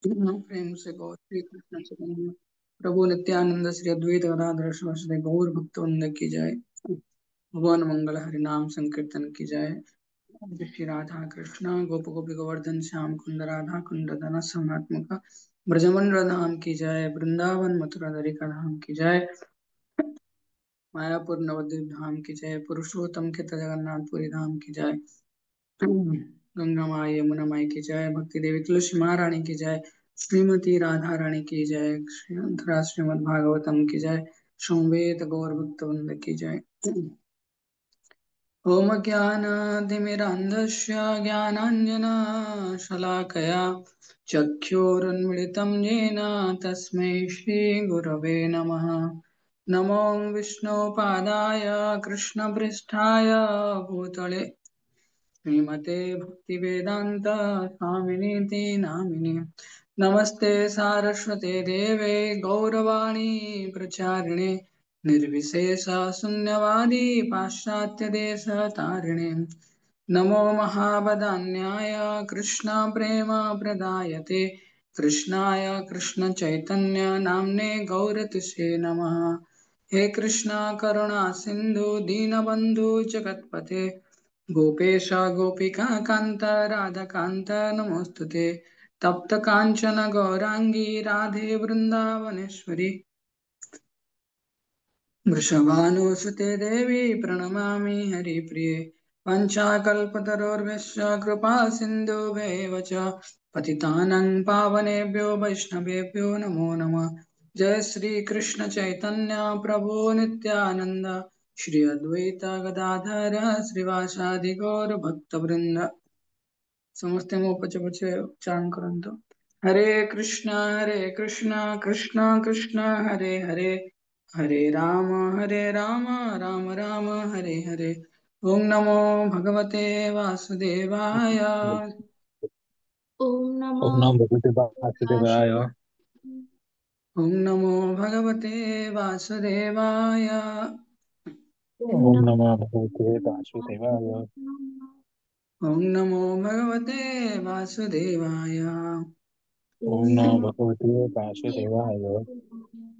प्रेम से गौ श्री कृष्ण चैतन्य प्रभु नित्यानंद श्री अद्वैत गदाधर श्री गौर भक्तवृंद की जय। भगवान मंगल हरि नाम संकीर्तन की जय। श्री राधा कृष्ण गोप गोपी गोवर्धन श्याम कुंद राधा कुंद धन समात्मक ब्रजमंडल धाम की जय। वृंदावन मथुरा द्वारिका धाम की जय। मायापुर नवद्वीप धाम की जय। पुरुषोत्तम के जगन्नाथपुरी धाम की जय। गंगा माई यमुना माई की जय। भक्ति देवी तुलसी महारानी की जय। श्रीमती राधा रानी की जय। श्रीमद भागवतम की जय। संवेद गौर भक्तवृंद की जय। ओम ज्ञानातिमिरान्धस्य ज्ञानाञ्जनशलाकया चक्षुरुन्मिलितं येन तस्मै श्रीगुरवे नमः। नमो विष्णुपादाय कृष्णपृष्ठाय भूतले श्रीमते भक्तिवेदान्त स्वामिनीति नामिने। नमस्ते सारस्वते देवे गौरवाणी प्रचारिणे निर्विशेष शून्यवादी पाश्चात्य देश तारिणे। नमो महावदान्याय कृष्ण प्रेम प्रदायते कृष्णाय कृष्ण चैतन्य नाम्ने गौरतिसे नमः। हे कृष्ण करुणा सिंधु दीनबंधु जगत्पते गोपेश गोपिका कांत राधा कांत नमोस्तुते। तप्त कांचन गौरांगी राधे वृंदावनेश्वरी वृषभानुसुते देवी प्रणमामि हरिप्रिये। पञ्चाकल्पतरोर्भ्यश्च कृपा सिन्धुभ्येव च पतितानां पावनेभ्यो वैष्णवेभ्यो नमो नमः। जय श्री कृष्ण चैतन्य प्रभु नित्यानंद श्री अद्वैत गदाधर श्रीवासादि गौर भक्तवृंद। समस्ते मुंह पचे पचे उच्चारण करंतु। हरे कृष्णा कृष्ण कृष्ण हरे हरे हरे राम राम राम हरे हरे। ओम नमो भगवते वासुदेवाय। ओम नमो ओम नमो भगवते वासुदेवाय। ओम नमो भगवते वासुदेवाय। ओम नमो भगवते वासुदेवाय। ओम नमो भगवते वासुदेवाय। ओम नमो भगवते वासुदेवाय।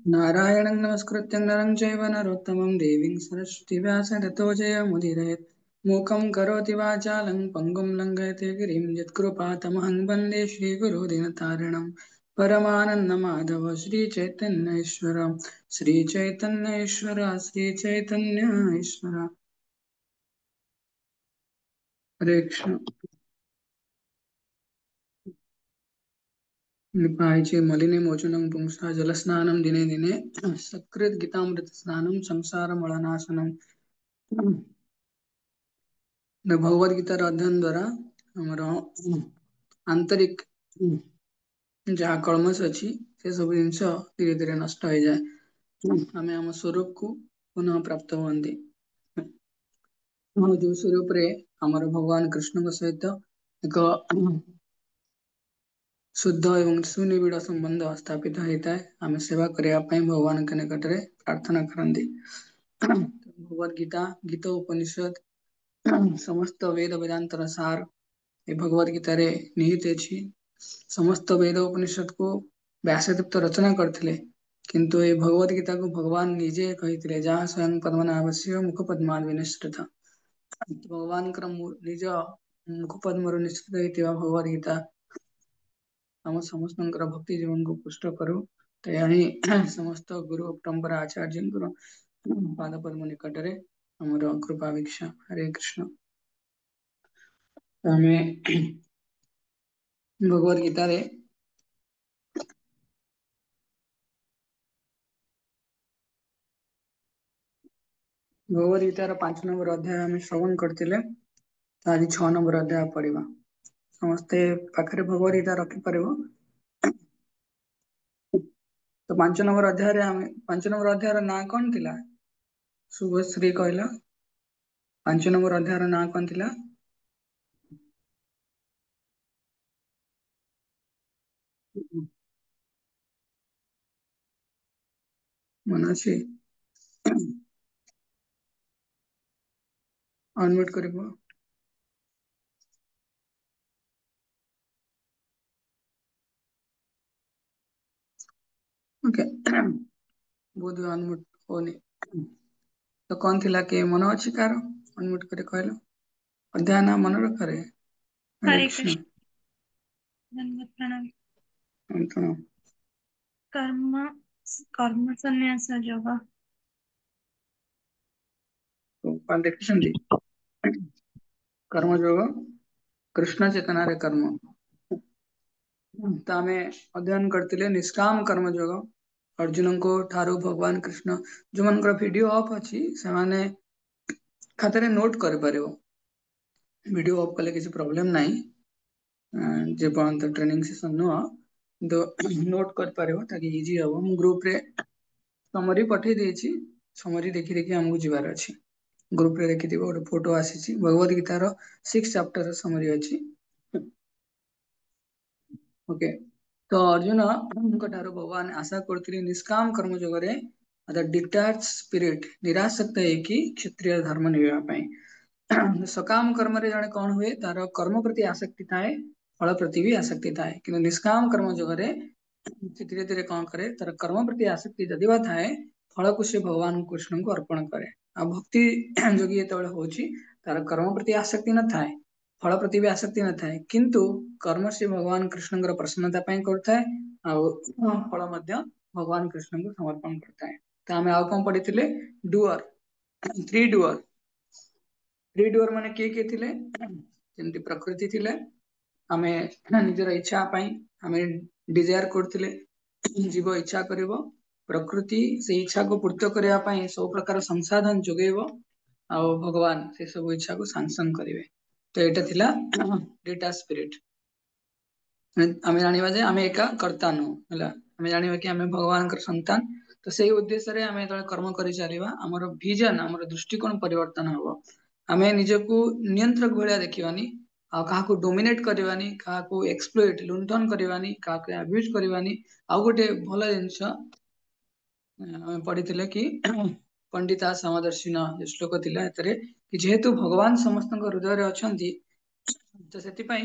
नारायणं नमस्कृत्य नरं चैव नरोत्तमं देवीं सरस्वती व्यासेन ततो जयमुदीरयेत्। मूकं करोति वाचालं पङ्गुं लङ्घयते गिरिं यत्कृपातमहं वन्दे श्रीगुरो दीनतारिणं। परमानन्दमाधव श्रीचैतन्येश्वर श्रीचैतन्येश्वर श्रीचैतन्येश्वर। हरे कृष्ण। निपायचे मलिने मोचनं पुंसा जलस्नानं दिने दिने सकृत गीतामृत स्नानं संसार भगवद गीतार अध्ययन द्वारा हमर आंतरिक जहाँ कलमश अच्छी से सब जिनस धीरे धीरे नष्ट हो जाए। आम आम स्वरूप को पुनः प्राप्त हुअन्ति। जो स्वरूप रे हमर भगवान कृष्ण सहित एक शुद्ध एवं सुनिबिड़ संबंध स्थापित होता है। आम सेवा करने भगवान के निकट रे प्रार्थना करती। भगवद गीता गीता उपनिषद समस्त वेद वेदांतर सार ये भगवद गीता रे निहित अछि। समस्त वेद उपनिषद को व्यासदेव तो रचना करथिले, किंतु ये भगवद गीता को भगवान निजे कहिथिले जहाँ स्वयं पद्मनाभस्य मुखपद्माद् विनिसृत। भगवान निज मुखपद्मरु निश्चित होइथिबा भगवद गीता हम समस्तଙ୍କର भक्ति जीवन को पुष्ट करू। तो यही समस्त गुरु परंपरा आचार्य पाद पद्म निकट रे हमर कृपा भिक्षा। हरे कृष्ण। हमें भगवद गीता रे भगवद गीतार 5 नंबर अध्याय आम श्रवण करते। आज 6 नंबर अध्याय पढ़ा। समस्ते पाखे भगवद गीता रखिपर। तो 5 नंबर अध्याय आम 5 नंबर अध्याय ना कौन थिला? शुभश्री कहला 5 नंबर अध्याय ना कौन थिला? मन अच्छी अनम्यूट कर। ओके बहुत अनम्यूट होनी तो कौन थिला के मन अछि कार अनम्यूट करे कहलो अध्याय ना मन रखरे हरे हरे कृष्ण कृष्ण दंडवत प्रणाम। प्रणाम। कर्म कर्म संन्यास योगा तो पाल देखिसंदी कर्मयोग कृष्ण चेतना रे कर्म तो आमे अध्ययन करथिले निष्काम कर्मयोग अर्जुन को ठारू भगवान कृष्ण जो मनकर वीडियो ऑफ अछि से माने खातारे नोट कर परिबो वीडियो ऑफ कले किसी प्रॉब्लम नाही जे पर्यंत ट्रेनिंग सेशन नुह तो नोट कर परिबो ताकि इजी हबो मु ग्रुप रे समरी पठे देछि समरी देखि देखि हमहु जिबार अछि ग्रुप रे देखि दिबो गोटे फोटो आसीछि भगवत गीता रो 6 चैप्टर समरी अछि ओके तो अर्जुन ठारू भगवान आशा करथिले निष्काम कर्म जोगरे डिटाच स्पिरिट निरासक्त है कि क्षत्रिय धर्म निभा पई सकाम कर्म रे जने कोन हुए तार कर्म प्रति आसक्ति थाए फल प्रति भी आसक्ति थाए कि निष्काम कर्म जोगरे धीरे धीरे कौन करे तार कर्म प्रति आसक्ति जदि थाए फल को से भगवान कृष्ण को अर्पण करे आ भक्ति जोगी जेतबेले होची तार कर्म प्रति आसक्ति न थाए फल प्रति भी आसक्ति न थाए किंतु कर्म से भगवान कृष्ण प्रसन्नता पई करथाए आ फल मध्य भगवान कृष्ण को समर्पण करथाए तो आमे आउ कोन पढिथिले डुअर थ्री डुअर माने के थिले जेमति प्रकृति थिले आमे निजर इच्छा पई आमे डिजायर करथिले जीव इच्छा करिवो प्रकृति से इच्छा को पूर्त करबा पई सब प्रकार संसाधन जोगेबो आ भगवान से सब इच्छा को सैंक्शन करिवे तो एटा थिला डेटा स्पिरिट आमे जानिबा जे आमे एका कर्ता नु हला आमे जानिबा कि आमे भगवान कर संतान तो सेही उद्देश्य रे आमे जळे कर्म करि चलिबा हमर विजन हमर दृष्टिकोण परिवर्तन हबो आमे निजको नियंत्रक भलिया देखिबानी आ काहाको डोमिनेट करबानी काहाको एक्सप्लोइट लुंठन करबानी काहाको अब्यूज करबानी आ गोटे भल जिंस आमे पढिथिले कि पंडिता समदर्शिन श्लोक थिला एतरे कि जेहेतु भगवान समस्त हृदय रे अछंती तो सेति पई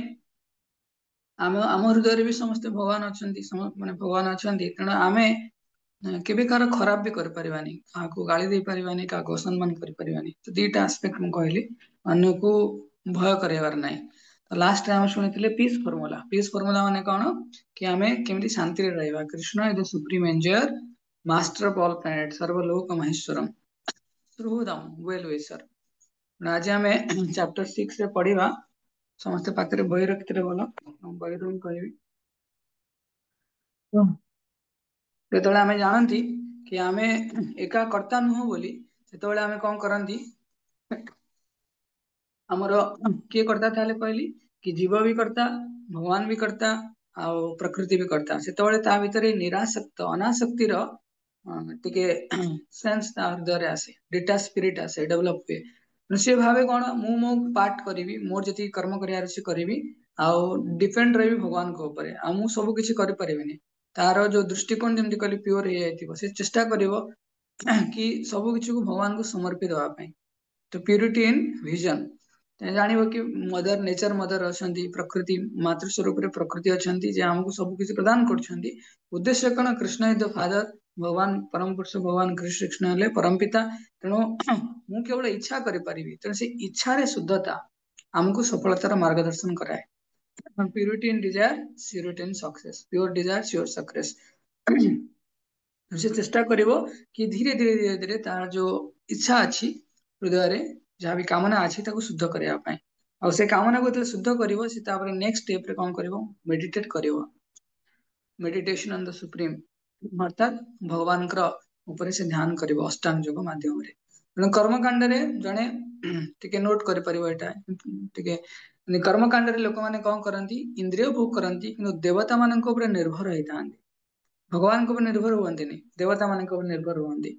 आम हृदय रे भी समस्त भगवान अछंती माने भगवान अछंती तेणु आमे केबे कार खराब भी कर परिबानी काहाको गाली दे परिबानी काहाको असम्मान कर परिबानी तो दीटा एस्पेक्ट मु कहली अन्य को भय करैबार नाही तो लास्ट रे हम सुनिथिले पीस फार्मूला माने कोन कि आमे केमिति शांति रे रहबा Krishna is the supreme enjoyer master of all planet सर्वलोक महेश्वरम श्रुतम वेल विशर आज आमे चैप्टर 6 रे पढिबा समस्त पाखरे बही रखिथिले बोलो बही रू कहबी जेतବେଳେ ଆମେ ଜାଣନ୍ତି कि आमे एका कर्ता नुह बोली सेतବେଳେ आमे कोन करंती हमर किए करता ताले कहली कि जीव भी करता भगवान भी करता आ प्रकृति भी करता सेतବେଳେ ता भितरे निरासक्त अनासक्तिर टिके सेंस ता हृदय आसे डेटा स्पिरिट आसे डेवलप हुए से भावे कोन मु मो पार्ट करिवि मोर जति कर्म करियार से करिवि आ डिपेंड रही भगवान को ऊपर आ मु सब किछि करि परिबिनी तार जो दृष्टिकोण जेमति कहली प्योर हे जाइतिबो से चेष्टा करिवो कि सब किछि को भगवान को समर्पित होवा पई तो प्यूरिटी इन विजन जानिबो कि मदर नेचर मदर अछंती प्रकृति मातृ स्वरूप रे प्रकृति अछंती जे हमको सब किछि प्रदान करछंती उद्देश्य कोन कृष्ण इज द फादर भगवान परम पुरुष भगवान कृष्ण हेले परम पिता तेणु मु केवल इच्छा करि परिबि तेणु से इच्छा रे शुद्धता हमको सफलतार मार्गदर्शन कराए purity in desire surety in success pure desire sure success से चेष्टा करिवो कि धीरे धीरे धीरे धीरे तार जो इच्छा अछि हृदय रे जहाँ भी कामना अछि ताको शुद्ध करबा पई आ से कामना को जते शुद्ध करिवो से तापर नेक्स्ट स्टेप रे कोन करिवो मेडिटेट करिवो मेडिटेशन ऑन द सुप्रीम अर्थात भगवान कर ऊपर से ध्यान करिवो अष्टांग योग माध्यम रे कर्म कांड रे जणे टिके नोट करि परिवो एटा टिके कर्म कांड रे लोक माने कोन करंती इंद्रिय भोग करंती किंतु देवता मानक ऊपर निर्भर होइतांती भगवान को निर्भर हुअंती नहीं देवता मानक ऊपर निर्भर हुअंती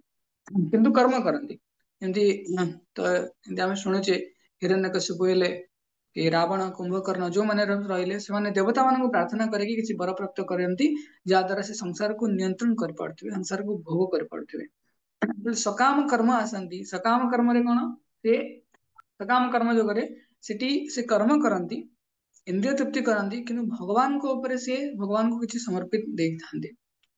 किंतु कर्म करंती एमती तो एमती आमे शुणुचे हिरण्यकशिपु हेले कि रावण कुंभकर्ण जो माने रहिले से माने देवता मानक प्रार्थना करके किछि वर प्राप्त करंती जा द्वारा से संसार को नियंत्रण कर पारथिबे संसार को भोग कर पारथिबे सकाम कर्म आसंती सकाम कर्म रे कोन से सकाम कर्म जो करे सिटी से कर्म करंती इंद्रिय तृप्ति करंती किंतु भगवान को ऊपर से भगवान को किछि समर्पित देई थांते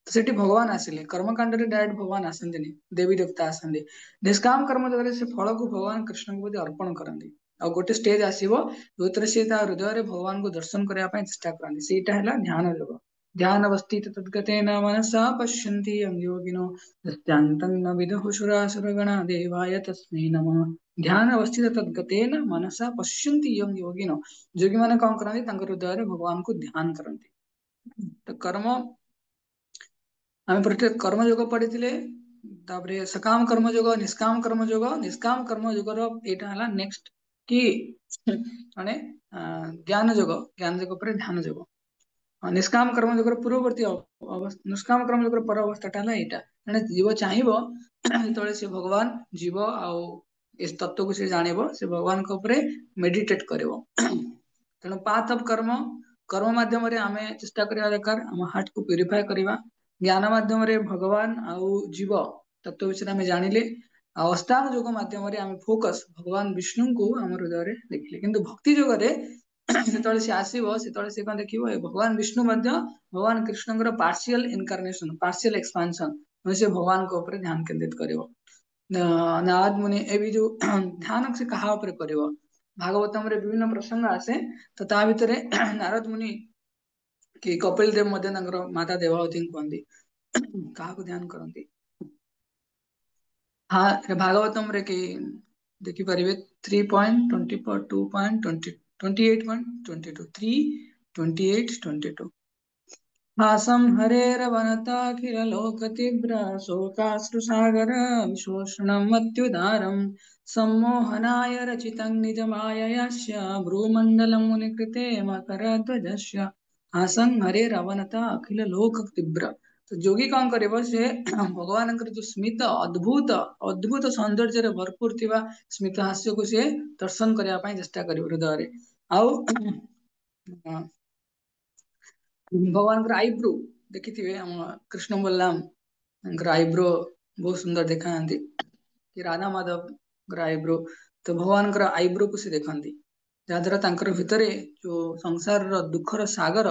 तो सेठी भगवान आसिले कर्मकांड रे डायरेक्ट भगवान आसंतिनी देवी देवता आसंती निष्काम कर्म जगह से फल को भगवान कृष्ण को अर्पण करती आ गोटे स्टेज आसीबो जोतरे से ता हृदय रे भगवान को दर्शन करया पई चेष्टा करंती सेटा हला ध्यान योग ध्यान अवस्थित तद्गतेन मनसा पश्यन्ति यं योगिनो यस्यांतं न विदुः सुरासुरगणा देवाय तस्मै नमः ध्यान अवस्थित तद्गतेन मनसा पश्यन्ति यं योगिनो योगी माने कोन करंती तांकर हृदय रे भगवान को ध्यान करंती तो कर्म आम प्रत्येक कर्मयोग पढ़ी सकाम कर्मयोग निष्काम कर्मयोग यहाँ नेक्स्ट कि माने ज्ञान योग पर ध्यान योग निष्काम कर्मयोग पूर्ववर्ती निष्काम कर्मयोग पर अवस्था यहाँ जीव चाहिए जो भगवान जीव आउ इस तत्व को सी जान से भगवान मेडिटेट कर तेणु पाथ ऑफ कर्म कर्म माध्यम आम चेष्टा करवा दरकार आम हार्ट को प्यूरिफाई करवा ज्ञान माध्यम भगवान आउ जीव तत्व विषय आम जानिले अष्टांग योग माध्यम आम फोकस भगवान विष्णु को आम हृदय देखिले किंतु भक्ति योग से आसो से कौन देख भगवान विष्णु भगवान Krishna partial incarnation partial expansion से भगवान को ऊपर ध्यान केंद्रित कर नारद मुनि ए जो ध्यान से कहा कर भागवतम रे विभिन्न प्रसंग आसे तो ता भितर नारद मुनि कि कपिल देव माता देवावती कहती क्या ध्यान करती हाँ भागवतम रे कि देखिपारे 3.22.28.22 3:28-22 हासं हरेरवनताखिललोकतीव्र शोकाश्रुसागर विशोषणं मत्युदारं सम्मोहनाय रचितं निजमाययास्य भ्रूमण्डलं मुनिकृते मकरध्वजस्य हासं हरेरवनता अखिललोकतीव्र तो जोगी कौन करिबो से भगवान जो स्मित अद्भुत अद्भुत सौंदर्य भरपूर थिबा स्मित हास्य को से दर्शन करने पाई चेष्टा करिबो हृदय रे आउ भगवान आईब्रो देखी कृष्ण बलराम आईब्रो बहुत सुंदर देखा कि राधा माधव आईब्रो तो भगवान आईब्रो को से देखती जहाद्वारा भितर जो संसार दुखर सागर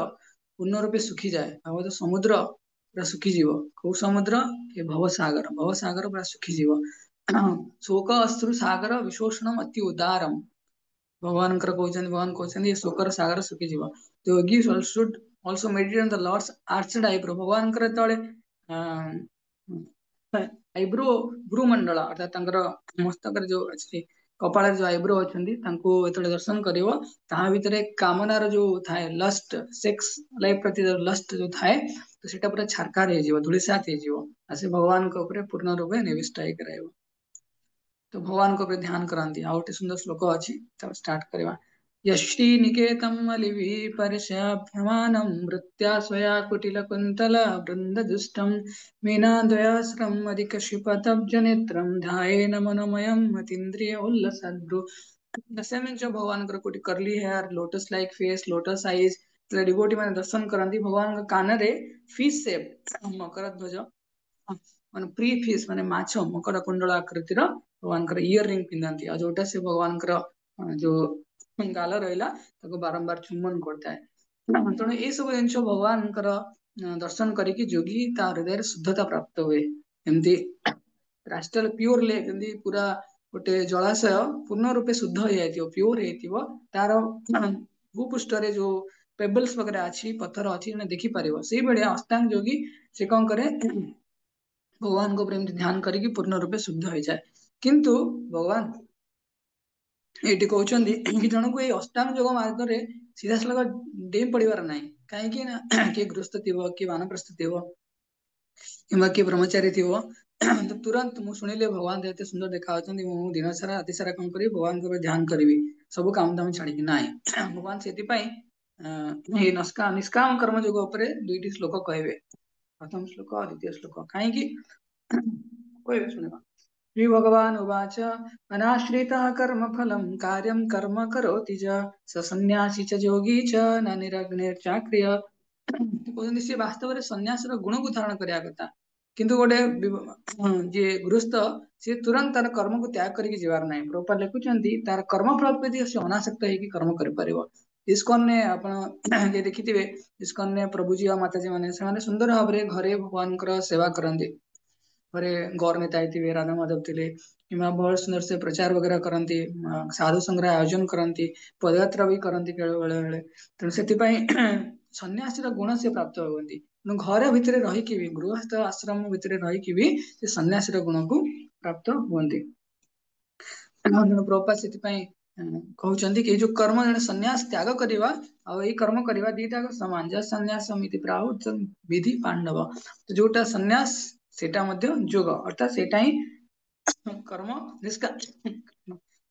पूर्ण रूपे सुखी जाए भाव समुद्र पूरा सुखीजीव कौ समुद्र ये भवसागर भवसागर पूरा सुखीजीव शोक अश्रु सागर विशोषणम अति उदारम भगवान भगवान कहते ये शोकर सागर सुखीजीव तो योगी should also meditate on the Lord's arched eyebrow भगवान तले आईब्रो भ्रूमंडल अर्थात मस्तक जो अच्छी कपाल जो आईब्रो अच्छा दर्शन कर भितर कामनार जो थाए लस्ट सेक्स लाइफ प्रति लस्ट जो थाए तो सेटा पूरा छारकार हो धूलिसात हो भगवान पूर्ण रूपे निविष्ट हो तो भगवान को ध्यान कराती आ गए सुंदर श्लोक अच्छी स्टार्ट करवा यश्रीनिकेतं मलिविपर्श्याभ्यमानं वृत्त्या स्वया कुटिलकुन्तल वृन्ददुष्टं मीनाद्वयास्रम् अधिकशिपतब्जनेत्रं ध्यायेन मनोमयं मतीन्द्रिय उल्लसद्भ्रु The same means भगवान कोटी curly hair lotus like face lotus eyes devotee माने दर्शन करंती भगवान का कान रे फिश शेप मकर ध्वज मान प्री फिश माने माछ मकर कुंडल आकृतिर भगवान इयर रिंग पिंधती आ जोटा से भगवान जो गाल रहा बारंबार चुम्बन करता है तेणु ये सब जिन भगवान दर्शन करके जोगी ता हृदय शुद्धता प्राप्त हुए एमती क्रास्टल प्योर लेक एमती पूरा गोटे जलाशय पूर्ण रूपे शुद्ध हो जाए प्योर हो तार भूपृष्ठ जो पेबल्स वगैरह अच्छी पत्थर अच्छी देखिपार से भाया अष्टांग जोगी से कौन करे भगवान को प्रेम ध्यान करके पूर्ण रूपे शुद्ध हो जाए किंतु भगवान ये कहते जन को अष्टांग योग मार्ग में सीधा सलख डेम पड़ार ना कहीं किए गृहस्थ थी कि वानप्रस्थ थी कि किए ब्रह्मचारी थी तो तुरंत मुझे शुणिले भगवान एत सुंदर देखा दिन सारा राति सारा कौन करी भगवान को ध्यान करी सब काम दाम छाड़ी ना भगवान से निष्काम कर्म योग दुईटी श्लोक कहे प्रथम श्लोक द्वितीय श्लोक कहीं कहे शुणा श्री भगवान उवाच अनाश्रितः कर्मफलं कार्यं कर्म करोति च सन्यासी च योगी च न निरग्निर्चाक्रिय कहते सी वास्तव में सन्यास गुण को धारण करिया कथा किंतु गोटे जे गृहस्थ सी तुरंत तार कर्म को त्याग करके जीवार ना प्रभुपाद लिखुचंती तार कर्म फल प्रति से अनासक्त होकर कर्म कर इस्कॉन ने आपण ये देखिथिबे इस्कॉन ने प्रभु जी और माता जी माने से सुंदर भाव रे घरे भगवान सेवा करंदी घरे गौर नेता आइथिबे राधा माधव थिले किंवा बहुत सुंदर से प्रचार वगैरह करंती साधु संग्रह आयोजन करंती पदयात्रा भी करंती बेले बेले तेणु से सन्यासी गुण से प्राप्त होती घर भितर रही भी गृहस्थ आश्रम भितर रही भी से सन्यासी गुण को प्राप्त हुंती प्रभुपाद से कहते कि जो कर्म जन सन्यास त्याग करवा कर्म करवा दीटा समान जहाँ सन्यासमिति प्राहुत विधि पांडव तो जोटा सन्यास सेटा मध्य जोग अर्थात सेटा ही कर्म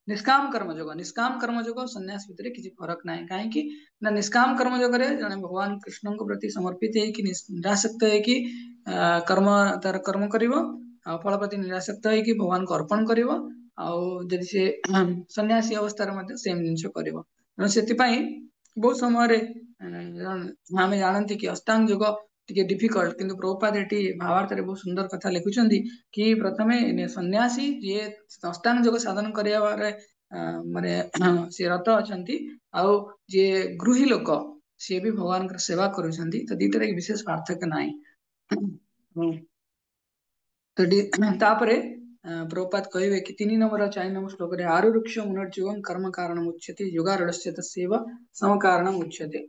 निष्काम कर्म जोग सन्यास भितर किसी फरक ना कहीं ना निष्काम कर्म जोग जन भगवान कृष्ण को प्रति समर्पित है कि निरासक्त है कि कर्म तार कर्म करिवो फल प्रति निरासक्त है कि भगवान को अर्पण करिवो जदि से सन्यासी अवस्था सेम जिन कर से बहुत समय आम जानती कि अष्टांग योग टी डिफिकल्ट किंतु प्रभुपाद एटी भावार्थ बहुत सुंदर कथा लिखुं कि प्रथमे सन्यासी जी अष्टांग योग साधन कर माने सी रत अच्छा जे गृही लोक सी भी भगवान सेवा कर दीटर विशेष पार्थक्य ना तो तापरे प्रभुपाद कहे कि 3 नंबर 4 नंबर श्लोक रे आरुरुक्ष मुनर्जुगं कर्म कारणम उच्यते योगारूढस्य तस्यैव सम कारणम उच्यते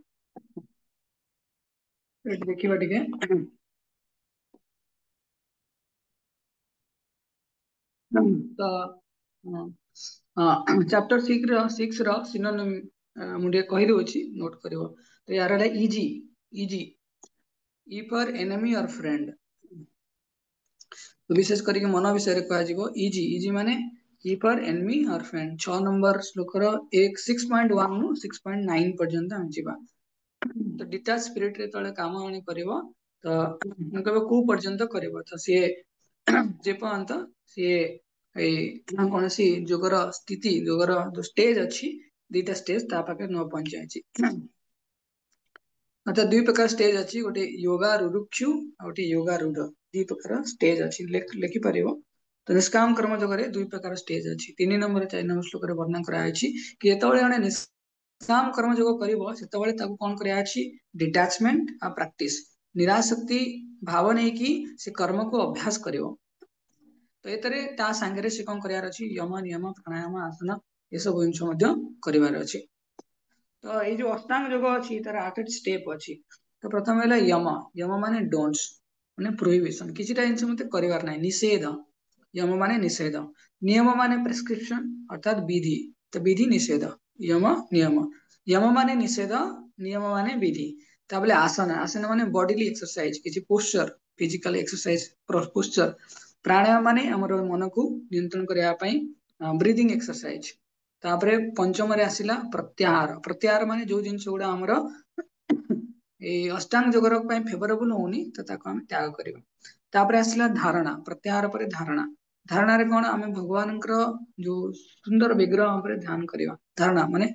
देखिबा टिके तो चैप्टर 6 रो सिनोनिम मुझे कहि दोछि नोट करिवो तो यार easy easy E for enemy और फ्रेंड तो विशेष करके मन विषय कह इजी इजी माने ई फॉर एनिमी और फ्रेंड 6 नंबर श्लोक रो 6.1 नु 6.9 पर्यंत हम जीवा तो डिटाच स्पिरिट रे तळे काम आनी करिवो तो कहबो को पर्यंत करिवो तो से जे पर्यंत से ए कौन सी जोगर स्थिति जोगर जो स्टेज अच्छी दीटा स्टेज ता पाके न पहुंचाई मतलब 2 प्रकार स्टेज अच्छी गोटे योगा रुरुक्षु और गोटे योगा रूढ़ 2 प्रकार स्टेज अच्छी लिखि परिवो तो निष्काम कर्म जगह 2 प्रकार स्टेज अच्छी 3 नंबर 4 नंबर श्लोक रे वर्णन करा अछि कि एतबळे जने निष्काम कर्म जगह करिवो सेतबळे ताको कोन करिया अछि डिटैचमेंट आ प्रैक्टिस निरासक्ति भाव नै कि से कर्म को अभ्यास करिवो तो एतरे ता सांगरे से कोन करियार अछि यम नियम प्राणायाम आसन ये सब जिंस मध्य करिवार अछि तो ये जो अष्टांग योग अच्छी तार 8 स्टेप अच्छी तो प्रथम है यम यम माने डोंट्स माने प्रोहिबिशन किछिटा जिंस मते करिवार नै निषेध यम माने निषेध नियम माने प्रेस्क्रिप्शन अर्थात विधि तो विधि निषेध यम नियम यम माने निषेध नियम माने विधि ताबले आसन आसन माने बॉडीली एक्सरसाइज किछि पोस्चर फिजिकल एक्सरसाइज पोस्चर प्राणायाम माने हमर मन को नियंत्रण करया पई ब्रीदिंग एक्सरसाइज तापरे पंचम रे आसिला प्रत्याहार प्रत्याहार माने जो जिंस गुडा हमर ए अष्टांग जोगर पई फेवरेबल होनी त ताको हम त्याग करिवो तापरे आसिला धारणा प्रत्याहार पर धारणा धारणा रे कोन हमें भगवान जो सुंदर विग्रह पर ध्यान करिवा धारणा माने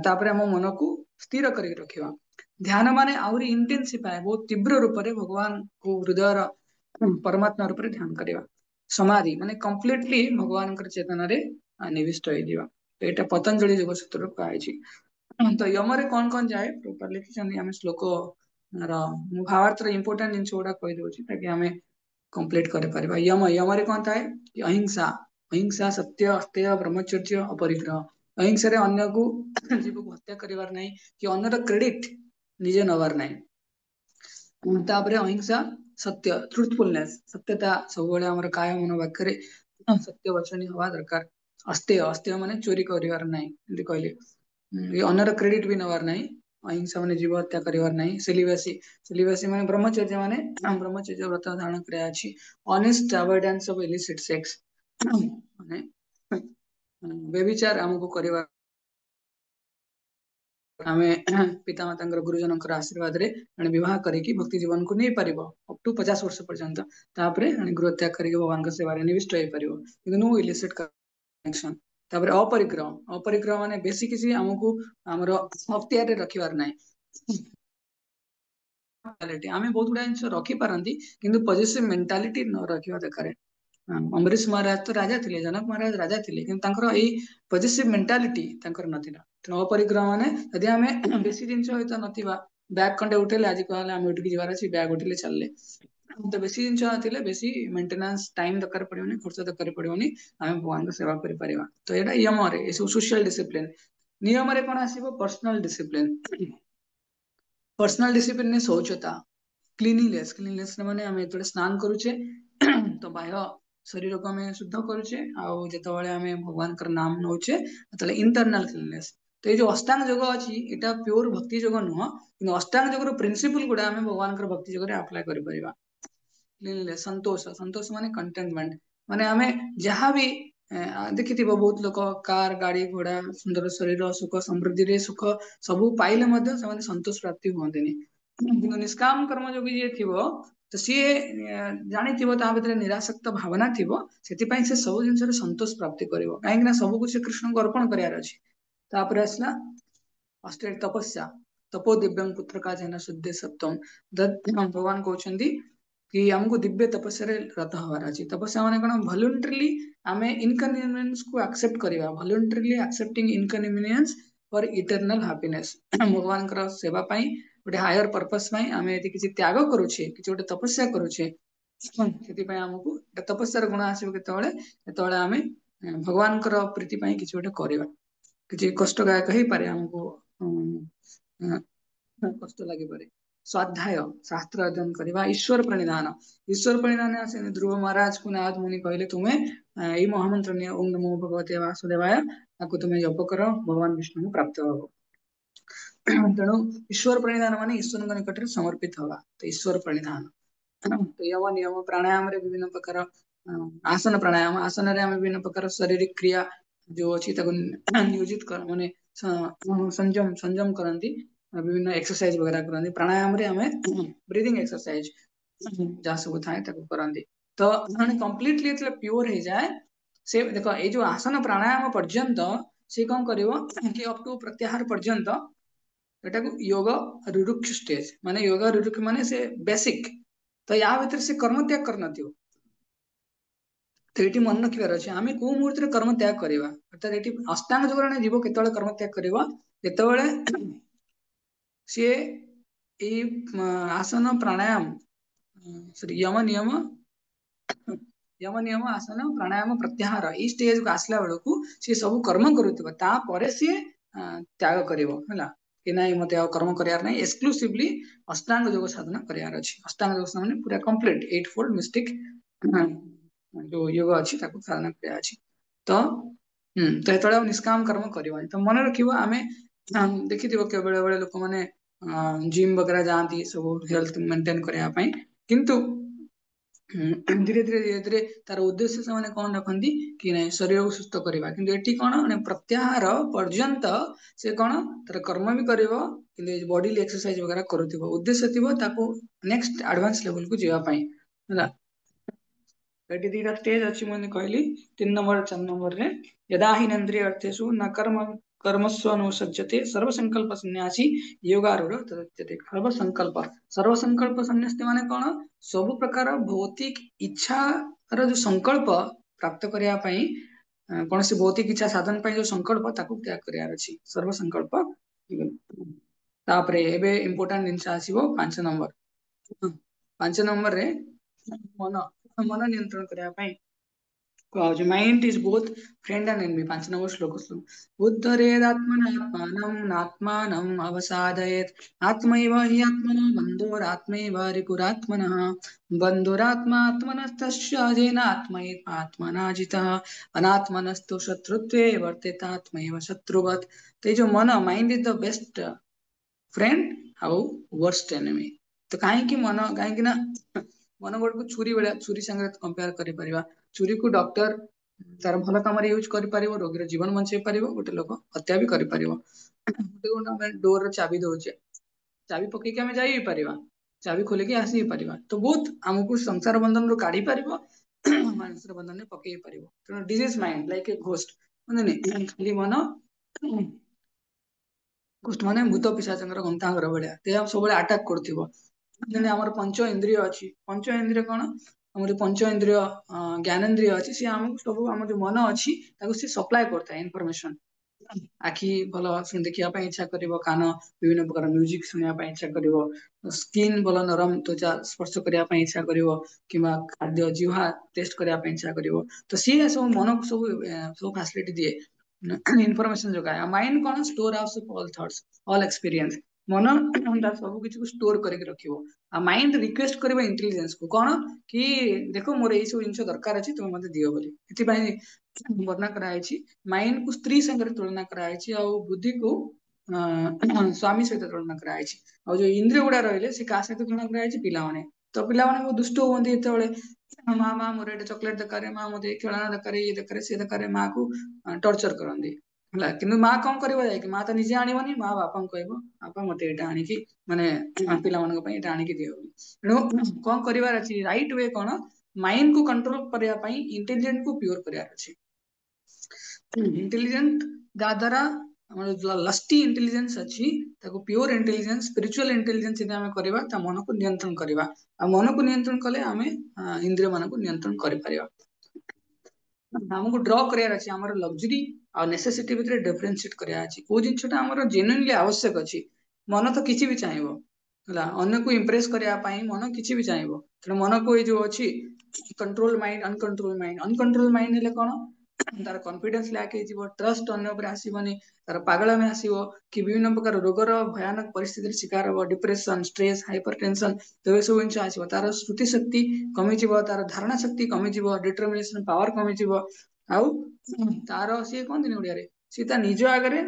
तापरे हम मन को स्थिर करि रखिवा ध्यान माने आउरी इंटेंसिफाई बहुत तीव्र रूप रे भगवान को हृदय परमात्मा रूप रे ध्यान करिवा समाधि माने कंप्लीटली भगवान चेतना रे निविष्ट होई दिवा एटा पतंजलि योग सूत्र रो कहै तो यम रे कोन कोन जाए प्रॉपर लिखिछन हम श्लोक रा भावार्थ रे इंपोर्टेंट जिंस गुडा कहि दोछि ताकि हमें कंप्लीट करे परिबा यम यम रे कोन थाए कि अहिंसा अहिंसा सत्य अस्तेय ब्रह्मचर्य अपरिग्रह अहिंसा रे अन्य को जीव को हत्या करिवार नै कि अन्य रो क्रेडिट निजे नवार नै तापरे अहिंसा सत्य ट्रुथफुलनेस सत्यता सब बेले हमर काय मन वाक्य रे सत्य वचन हवा दरकार अस्तेय अस्तेय माने चोरी करिवार नै एंति कहले ये अन्यर क्रेडिट भी नवार नै अहिंसा माने जीव हत्या करिवार नै सेलिबेसी सेलिबेसी माने ब्रह्मचर्य व्रत धारण करया अछि honest avoidance of illicit sex माने व्यभिचार हमको करिवार आमे पिता माता गुरुजन आशीर्वाद रे विवाह करिकी भक्ति जीवन को नहीं पारिबो अप टू 50 वर्ष पर्यंत तापरे गृह त्याग करिके भगवान के सेवा रे निविष्ट होई परिबो किंतु नो इलिसिट कनेक्शन तापरे अपरिग्रह अपरिग्रह माने बेसी किसी हमको हमर अख्तियार रे रखिवार नै आमे बहुत गुडा जिंस रखि पारंती किंतु पॉजिटिव मेंटालिटी न रखिवा दरकार अम्बरीश महाराज तो राजा थिले जनक महाराज राजा थिले किंतु तांकर एई पॉजिटिव मेंटालिटी तांकर नथिला ତେଣୁ अपरिग्रह माने यदि आमे बेसी जिनस होइत नथिबा बैग खंडे उठेले आज कहले आमे उठिक जिबार अछि बैग उठिले चलले तो बेसी जिनस नथिले बेसी मेंटेनेंस टाइम दरकार पड़ियोनी खर्च दरकार पड़ियोनी आमे भगवान को सेवा करि परिबा तो एटा यम रे ए सोशल डिसिप्लिन नियम रे कोन आसीबो पर्सनल डिसिप्लिन पर्सनल डिसिप्लिन ने शौचता क्लीनलीनेस माने आमे जेतले स्नान करूचे तो बाह्य शरीर को आमे शुद्ध करूचे आ जेतबेले आमे भगवान कर नाम नौचे तले इंटरनल क्लीनलीनेस तो ये जो अष्टांग योग अछि एटा प्योर भक्ति योग नुह कि अष्टांग योग रो प्रिंसिपल गुडा आमे भगवान कर भक्ति योग रे अप्लाई करि परिबा क्लीनलीनेस संतोष माने कंटेनमेंट माने आमे जहां भी देखिथिबो बहुत लोक कार गाड़ी घोड़ा सुंदर शरीर सुख समृद्धि रे सुख सबु पाइले मध्य से संतोष प्राप्ति हुअन्तिनी किंतु निष्काम कर्म योगी जे थिबो तो सी जानिथिबो ता भीतर निरासक्त भावना थिबो सेति पई से सब जिंस रे संतोष प्राप्ति करिवो काहे कि सब कुछ कृष्ण को अर्पण करियार अछि तापर आसला अष्टे तपस्या तपो दिव्यं पुत्र का जन शुद्धे सप्तम भगवान कहउछन्ती कि हमको दिव्य तपस्या रे रत हवार अछि तपस्या माने कोन वॉलंटरीली आमे इनकन्वीनियंस को एक्सेप्ट करिवा voluntarily accepting inconvenience for eternal happiness भगवान कर सेवा पई गोटे हायर पर्पस पई आमे यदि किछि त्याग करूछे किछि गोटे तपस्या करूछे सेति पई हमको तपस्या गुण आसीबो केतबेले केतबेले आमे भगवान कर प्रीति पई किछि गोटे करिवा किछि कष्टदायक हे पारे हमको कष्ट लागि पारे स्वाध्याय शास्त्र अध्ययन करवा ईश्वर प्रणिधान आसे ध्रुव महाराज को नारद मुनि कहले तुमे एई महामंत्र ने ओम नमो भगवते वासुदेवाय ताको तुमे जप करो भगवान विष्णु को प्राप्त हो तेणु ईश्वर प्रणिधान माने ईश्वर निकट रे समर्पित हवा तो ईश्वर प्रणिधान तो यम नियम प्राणायाम रे विभिन्न प्रकार आसन प्राणायाम आसन रे हम विभिन्न प्रकार शारीरिक क्रिया जो अछि ताको नियोजित कर माने संयम संयम करंती विभिन्न एक्सरसाइज वगैरह करंती प्राणायाम रे हमें ब्रीदिंग एक्सरसाइज जहाँ सब थाए ताको करंती तो माने कंप्लीटली एतले प्योर हे जाए से देखो ए जो आसन प्राणायाम पर्यंत से कौन करिवो कि अप टू प्रत्याहार पर्यंत एटा को योग रुरुक्ष स्टेज माने योग रुरुक्ष माने से बेसिक तो या भीतर से कर्म त्याग करना थियो तो एटी मन रखिबार अछि आमे को मुहूर्त रे कर्म त्याग करिवा अर्थात एटी अष्टांग योग रे जीव केतबेले कर्म त्याग करिवा केतबेले से ए आसन प्राणायाम यम नियम आसन प्राणायाम प्रत्याहार ई स्टेज को आसला बेलू सी सब कर्म करुवा तापर सी त्याग करिवो हला कि नाही मते आ कर्म करियार नाही एक्सक्लूसिवली अष्टांग योग साधना करियार अछि अष्टांग योग साधना पूरा कंप्लीट एट फोल्ड मिस्टिक जो योग अछि ताको साधना करिया अछि तो तो एतळे निष्काम कर्म करिवनि तो मन रखिबो आमे देखिथिबो के बेले बेले लोक माने जिम वगैरह जाती सब हेल्थ मेंटेन करिया पई किंतु धीरे धीरे तार उद्देश्य से कौन रखती कि नहीं शरीर को सुस्थ करवा कि एटी कौन माने प्रत्याहार पर्यंत से कौन तार कर्म भी करिवो कि बॉडी एक्सरसाइज वगैरह करूथिबो उद्देश्य थिबो ताको नेक्स्ट एडवांस लेवल को जीवा पई हला एटी दीटा स्टेज अछि मने कहली 3 नंबर 4 नंबर रे यदा हि इन्द्रिय अर्थेषु न कर्मस्व अनुसज्जते सर्व संकल्प सन्यासी योगारूढ़ तदच्यते सर्व संकल्प सन्यासी माने कौन सब प्रकार भौतिक इच्छा रो जो संकल्प प्राप्त करिया पई कौन से भौतिक इच्छा साधन पई जो संकल्प ताकू त्याग करियार अछि सर्व संकल्प तापरे एबे इंपोर्टेंट जिंस आसीबो 5 नंबर 5 नंबर रे मन मन नियंत्रण करिया पई कहउछ mind is both friend and enemy 5 number श्लोक उद्धरेदात्मनात्मानं नात्मानं अवसादयेत् आत्मैव हि आत्मनो बन्धुरात्मैव रिपुरात्मनः बन्धुरात्मात्मनस्तस्य येनात्मैवात्मना जितः अनात्मनस्तु शत्रुत्वे वर्तेतात्मैव शत्रुवत् तो जो मन mind is the best friend आउ वर्स्ट एनिमी तो काहे कि मन काहे कि ना मन गोट को छुरी बेला छुरी संगे कंपेयर करि परिबा छुरी को डॉक्टर तार भल काम रे यूज करि परिबो रोगी रे जीवन बंचाई परिबो गोटे लोक हत्या भी करि परिबो गोटे कोन हम डोर रे चाबी दोचे चाबी पकई के हम जाई परिबा चाबी खोले के आसी परिबा तो बहुत हमको संसार बंधन रो काढी परिबो मानसर बंधन ने पकई परिबो तो disease mind like a ghost माने खाली मन घोस्ट माने भूत पिशाचंगर गंतांगर भलिया ते हम सब अटैक करथिबो जेने हमर पंच इंद्रिय अछि पंच इंद्रिय कोन हमर पंच इंद्रिय ज्ञानेन्द्रिय अछि से हमको सब हम जो मन अछि ताको से सप्लाई करता है इंफॉर्मेशन आखि भल देखिया इच्छा करिवो, कान विभिन्न प्रकार म्यूजिक सुनिया इच्छा करिवो, स्किन भल नरम त्वचा स्पर्श करने इच्छा करिवो, किंवा खाद्य जिह्वा टेस्ट करने इच्छा करिवो। तो सी सब मन को सब फैसिलिटी दिए, इनफॉरमेशन जोगाए। माइंड कौन store house of all thoughts, all experience. मन सब किसी को स्टोर करके रखिवो। आ माइंड रिक्वेस्ट करिवो इंटेलिजेंस को कौन कि देखो मोर ए सब जिंस दरकार अछि, तुम मते दियो बोली। एथि वर्णना कराई माइंड को स्त्री संगे तुलना कराई, आ बुद्धि को स्वामी सहित तुलना कराई। आ जो इंद्रिय गुड़ा रही से क्या सहित तुलना कराई, पिला माने। तो पिला माने बहुत दुष्ट होती है, माँ माँ मोर एटे चॉकलेट दरकार, माँ मते खेलना दरकार, ये दरकार सी दरकार, माँ को टॉर्चर करती है। कि माँ कौन कर, माँ तो निजे आनबनी, माँ बापा को कह बापा मत यहाँ आनिकी माने पिला मानक आनिकी दियो। तेणु कौन कर राइट वे कौन, माइंड को कंट्रोल करने इंटेलिजेंट को प्योर करार अच्छी। इंटेलिजेंट द्वारा लस्टी इंटेलिजेंस अच्छी, प्योर इंटेलिजेंस स्पिरिचुअल इंटेलिजेंस यदि आम करवा, मन को नियंत्रण करवा। मन को नियंत्रण कले आम इंद्रिय मान को नियंत्रण कर। हमको ड्र करार अच्छे, आम लग्जरी आ नेसेसिटी भितर डिफरेंशिएट कराया अछि। को जिनसटा आमर जेन्युइनली आवश्यक अछि, मन तो किछि भी चाहिबो हला, अन्य को इंप्रेस करया पई मन किछि भी चाहिबो। त मन को ए जो अछि control mind, uncontrol mind. Uncontrol mind हेले कोन, तार कॉन्फिडेंस लैक हे जीवो, ट्रस्ट अन्य ऊपर आसीबनी, तार पागल में आसीबो, कि विभिन्न प्रकार रोगर भयानक परिस्थिति शिकार हो, डिप्रेशन, स्ट्रेस, हाइपरटेंशन, तो ये सब जिनस आसीबो। तार स्मृति शक्ति कमी जीवो, तार धारणा शक्ति कमी जीवो, डिटरमिनेशन पावर कमी जीवो। आउ तार सी कहते ओडिया रे, सी ता निज आगे